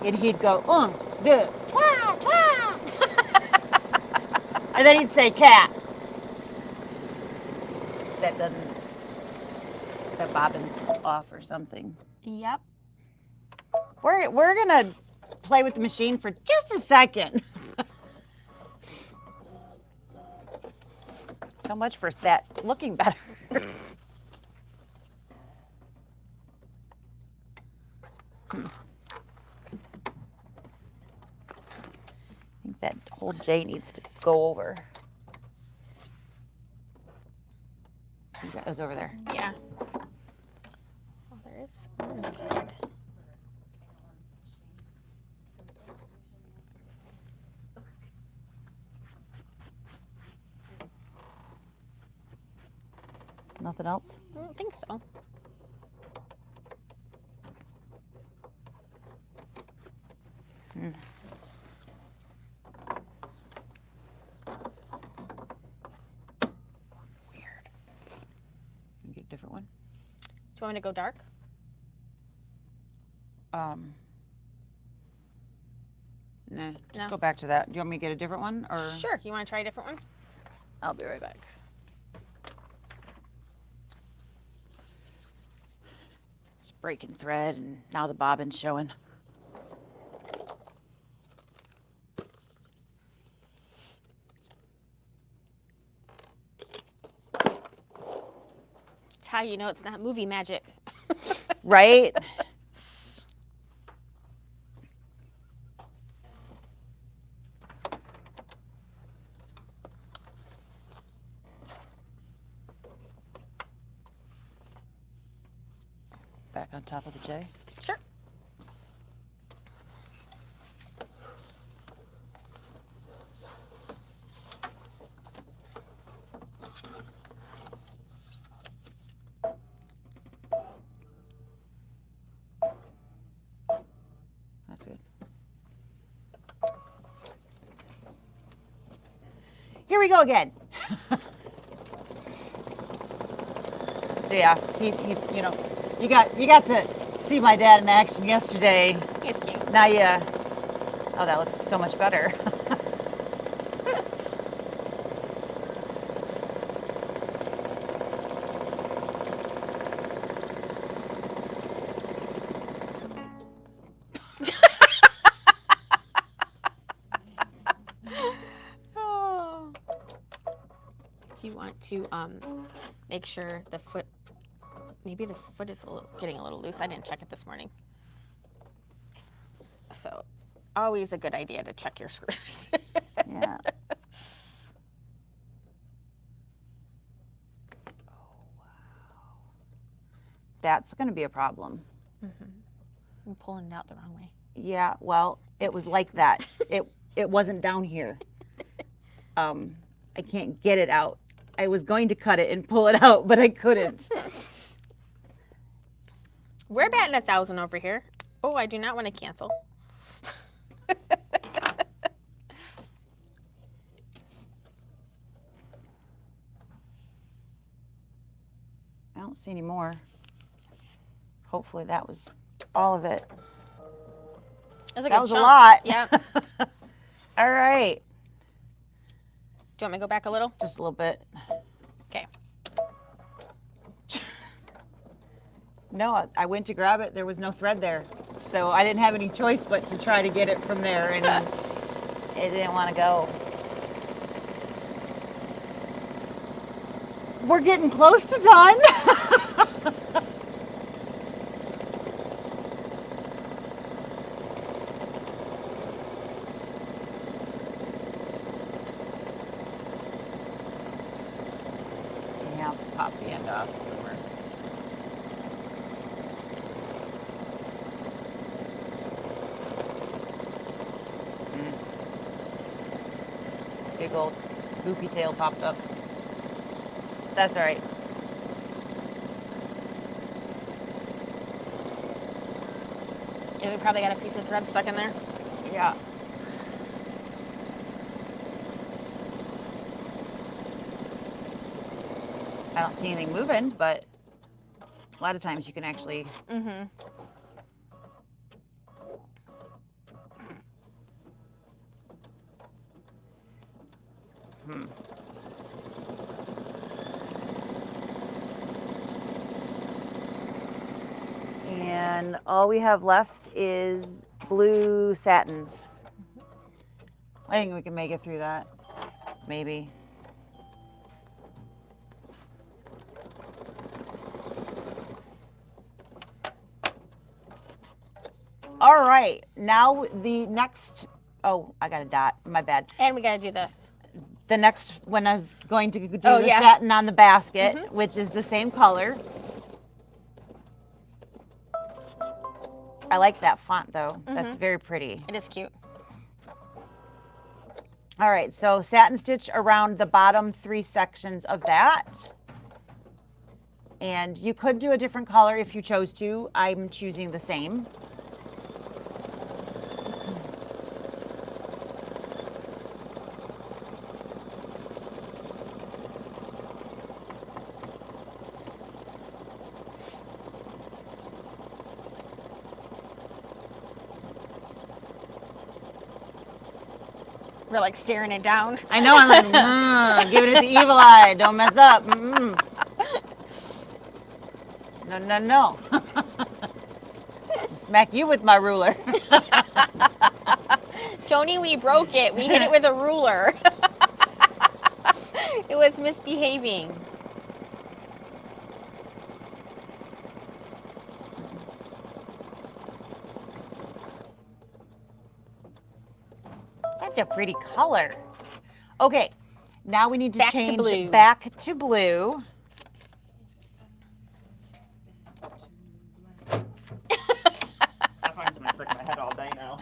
and he'd go, un, deux, trois, trois. And then he'd say cat. That bobbin's off or something. Yep. We're gonna play with the machine for just a second. So much for that looking better. I think that whole J needs to go over. That goes over there. Yeah. Oh, there is thread. Nothing else? I don't think so. Weird. Can you get a different one? Do you want me to go dark? Nah, No. just go back to that. Do you want me to get a different one or? Sure. You want to try a different one? I'll be right back. Just breaking thread and now the bobbin's showing. It's how you know it's not movie magic. Right? Back on top of the J. Sure. That's good. Here we go again. So yeah, he you got to see my dad in action yesterday. It's cute. Now yeah. Oh, that looks so much better. if you want to make sure the foot, maybe the foot is getting a little loose. I didn't check it this morning. So always a good idea to check your screws. Yeah. That's going to be a problem. I'm pulling it out the wrong way. Yeah, well, it was like that. It wasn't down here. I can't get it out. I was going to cut it and pull it out, but I couldn't. We're batting 1,000 over here. Oh, I do not want to cancel. I don't see any more. Hopefully that was all of it. That was a lot. Yeah. Do you All right. want me to go back a little? Just a little bit. Okay. No, I went to grab it. There was no thread there. So I didn't have any choice but to try to get it from there, and it didn't want to go. We're getting close to done. Yeah, I'll pop the end off. Big old goofy tail popped up. That's all right. Yeah, we probably got a piece of thread stuck in there. Yeah. I don't see anything moving, but a lot of times you can actually. And all we have left is blue satins. I think we can make it through that. Maybe. All right, now the next, oh, I got a dot, my bad. And we got to do this. The next one is going to do Oh, the yeah. satin on the basket, which is the same color. I like that font though, that's very pretty. It is cute. All right, so satin stitch around the bottom 3 sections of that. And you could do a different color if you chose to. I'm choosing the same. We're like staring it down. I know, I'm like, giving it the evil eye. Don't mess up. No, no, no. Smack you with my ruler. Tony, we broke it. We hit it with a ruler. It was misbehaving. Such a pretty color. Okay, now we need to Back to change blue. back to blue. That song's been stuck in my head all day now.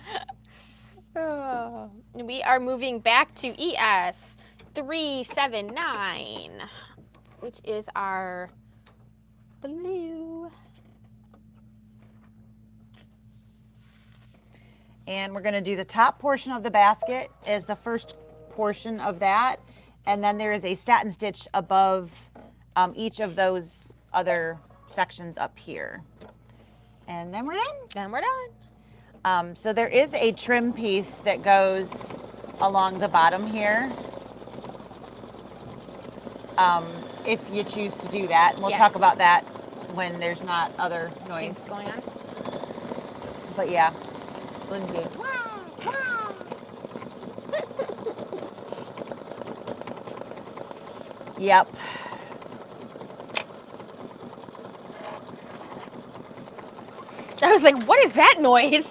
Oh, we are moving back to ES 379, which is our blue. And we're going to do the top portion of the basket as the first portion of that. And then there is a satin stitch above each of those other sections up here. And then we're done. Then we're done. So there is a trim piece that goes along the bottom here. If you choose to do that. And we'll Yes. talk about that when there's not other noise. Things going on. But yeah. Yep. I was like, what is that noise?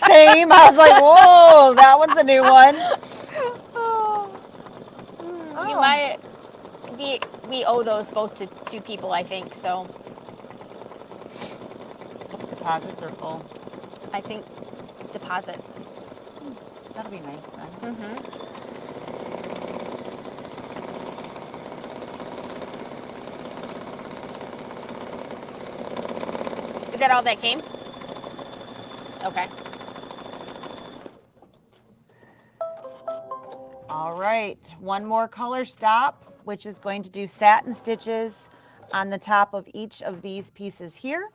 Same. I was like, whoa, that one's a new one. You might. We owe those both to two people, I think. So Deposits are full. I think deposits. That'll be nice then. Is that all that came? Okay. All right, one more color stop, which is going to do satin stitches on the top of each of these pieces here,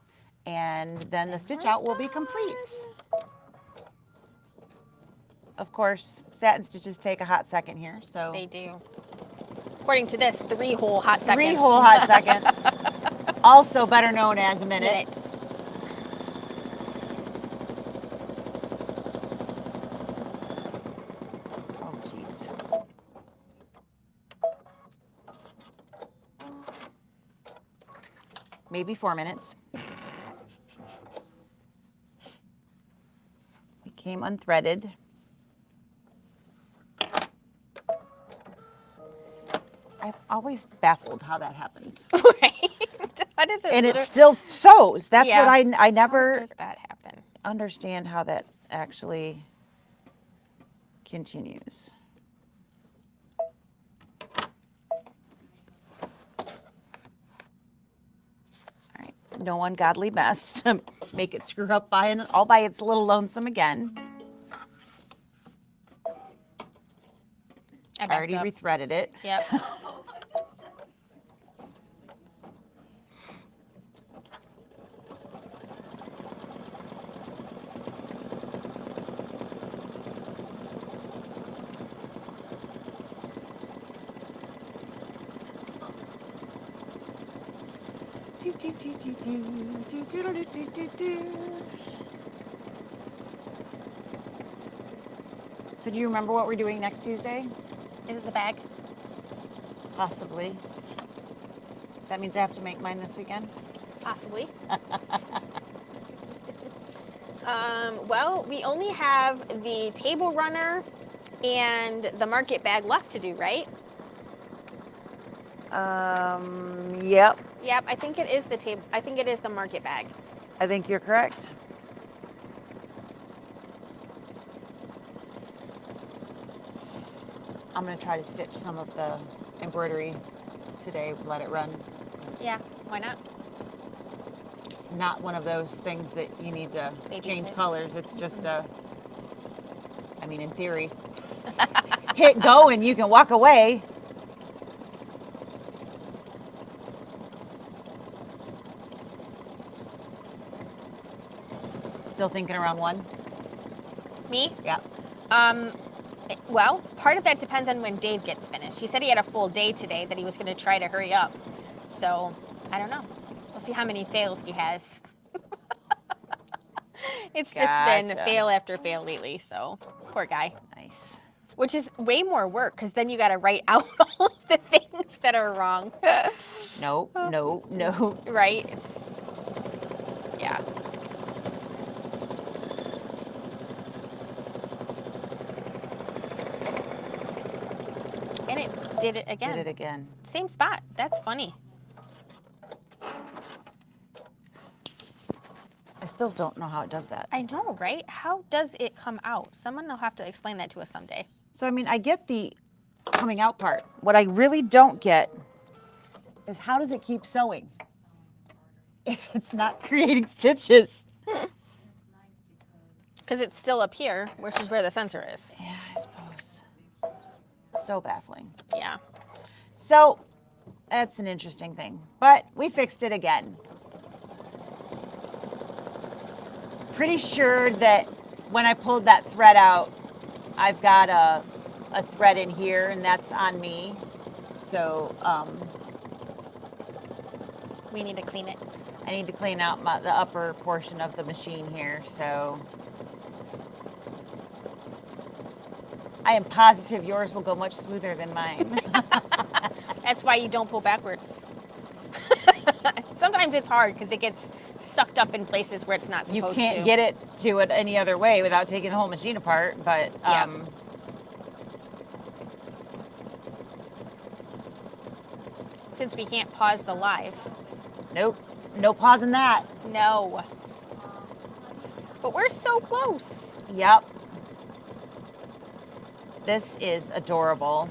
and then the stitch out will be complete. Of course, satin stitches take a hot second here, so They do. According to this, 3 whole hot seconds. 3 whole hot seconds, also better known as a minute. Minute. Oh, jeez. Maybe 4 minutes. It came unthreaded. I've always baffled how that happens. Right. How does it? And it still sews. That's Yeah. what I How never does that happen? understand how that actually continues. All right, no ungodly mess to make it screw up all by its little lonesome again. I already rethreaded it. Yep. So do you remember what we're doing next Tuesday? Is it the bag? Possibly. That means I have to make mine this weekend? Possibly. Well, we only have the table runner and the market bag left to do, right? Yep. Yep, I think it is the table. I think it is the market bag. I think you're correct. I'm going to try to stitch some of the embroidery today, let it run. Yeah, why not? It's not one of those things that you need to change Babysit. colors. It's just I mean, in theory, hit go and you can walk away. Still thinking around 1? Me? Yeah. Well, part of that depends on when Dave gets finished. He said he had a full day today that he was going to try to hurry up. So, I don't know. We'll see how many fails he has. It's just been Gotcha. fail after fail lately, so poor guy. Nice. Which is way more work because then you got to write out all of the things that are wrong. No, no, no. Right? It's, yeah. And it did it again. Did it again. Same spot. That's funny. I still don't know how it does that. I know, right? How does it come out? Someone will have to explain that to us someday. So, I mean, I get the coming out part. What I really don't get is how does it keep sewing if it's not creating stitches? Because it's still up here, which is where the sensor is. Yeah, I suppose. So baffling. Yeah. So, that's an interesting thing. But we fixed it again. Pretty sure that when I pulled that thread out, I've got a thread in here, and that's on me. So, We need to clean it. I need to clean out the upper portion of the machine here, so I am positive yours will go much smoother than mine. That's why you don't pull backwards. Sometimes it's hard because it gets sucked up in places where it's not You supposed can't to. get it to it any other way without taking the whole machine apart, but Yeah. Since we can't pause the live. Nope, no pausing that. No. But we're so close. Yep. This is adorable.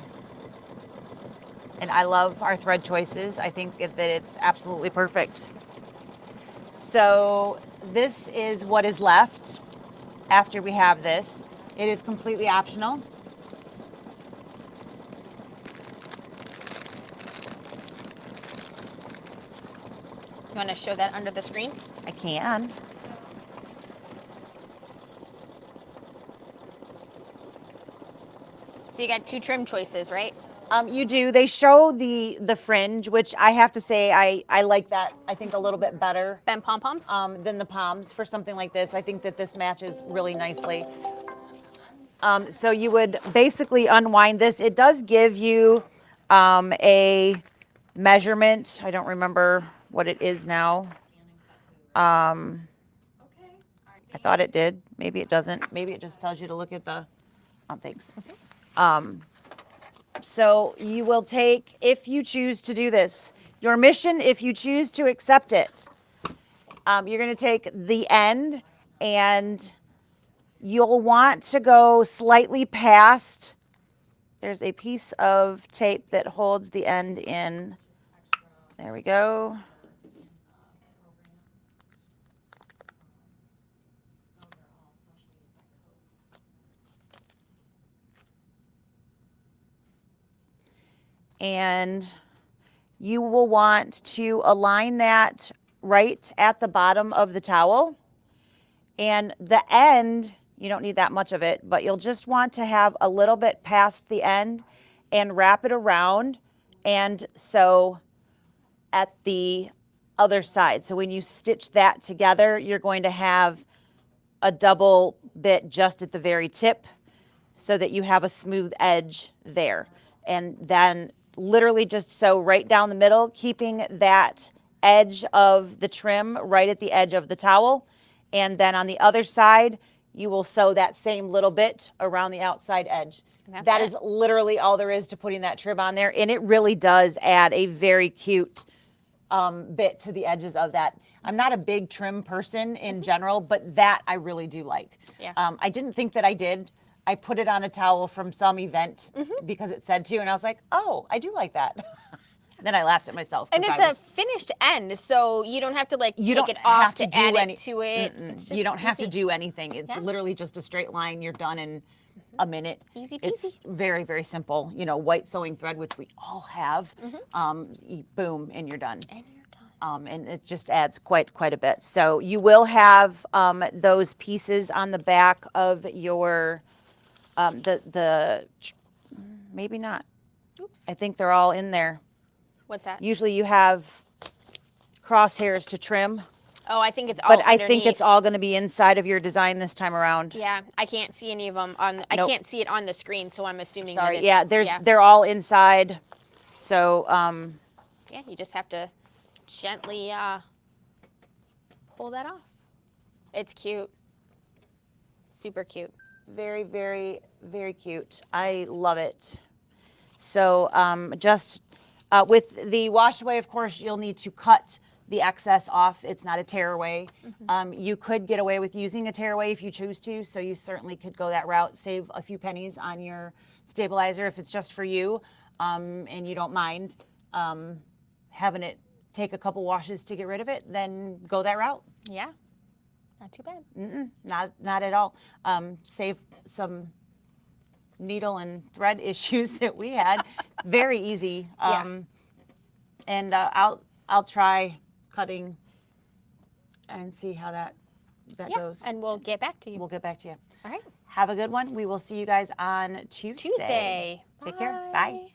And I love our thread choices. I think that it's absolutely perfect. So this is what is left after we have this. It is completely optional. You want to show that under the screen? I can. So you got 2 trim choices, right? You do. They show the fringe, which I have to say I like that. I think a little bit better Bent pom-poms? than the palms for something like this. I think that this matches really nicely. So you would basically unwind this. It does give you a measurement. I don't remember what it is now. I thought it did. Maybe it doesn't. Maybe it just tells you to look at the thanks. So you will take, if you choose to do this, your mission, if you choose to accept it, you're going to take the end and you'll want to go slightly past. There's a piece of tape that holds the end in. There we go. And you will want to align that right at the bottom of the towel. And the end, you don't need that much of it, but you'll just want to have a little bit past the end and wrap it around and sew at the other side. So when you stitch that together, you're going to have a double bit just at the very tip so that you have a smooth edge there. And then literally just sew right down the middle, keeping that edge of the trim right at the edge of the towel. And then on the other side, you will sew that same little bit around the outside edge. That is literally all there is to putting that trim on there. And it really does add a very cute bit to the edges of that. I'm not a big trim person in general, but that I really do like. Yeah. I didn't think that I did. I put it on a towel from some event because it said to, and I was like, oh, I do like that. Then I laughed at myself. And it's a finished end, so you don't have to like you take don't it off have to do add any, it to it. It's just you don't have to easy. do anything. It's Yeah. literally just a straight line. You're done in a minute. Easy It's peasy. very, very simple. You know, white sewing thread, which we all have. Boom, and you're done. And you're done. And it just adds quite a bit. So you will have those pieces on the back of your maybe not. Oops. I think they're all in there. What's that? Usually you have crosshairs to trim, Oh, I think it's all but I think underneath. it's all going to be inside of your design this time around. Yeah, I can't see any of them on. I Nope. can't see it on the screen, so I'm assuming. Sorry, that it's, yeah, they're all inside. So yeah, you just have to gently pull that off. It's cute. Super cute. very, very, very cute. I love it. So just with the wash away, of course, you'll need to cut the excess off. It's not a tear away. You could get away with using a tear away if you choose to. So you certainly could go that route, save a few pennies on your stabilizer if it's just for you and you don't mind having it take a couple washes to get rid of it, then go that route. Yeah, not too bad. Not at all. Save some needle and thread issues that we had. Very easy. Yeah. And I'll try cutting and see how that Yeah, goes. and we'll get back to you. We'll get back to you. All right. Have a good one. We will see you guys on Tuesday. Tuesday. Take care. Bye.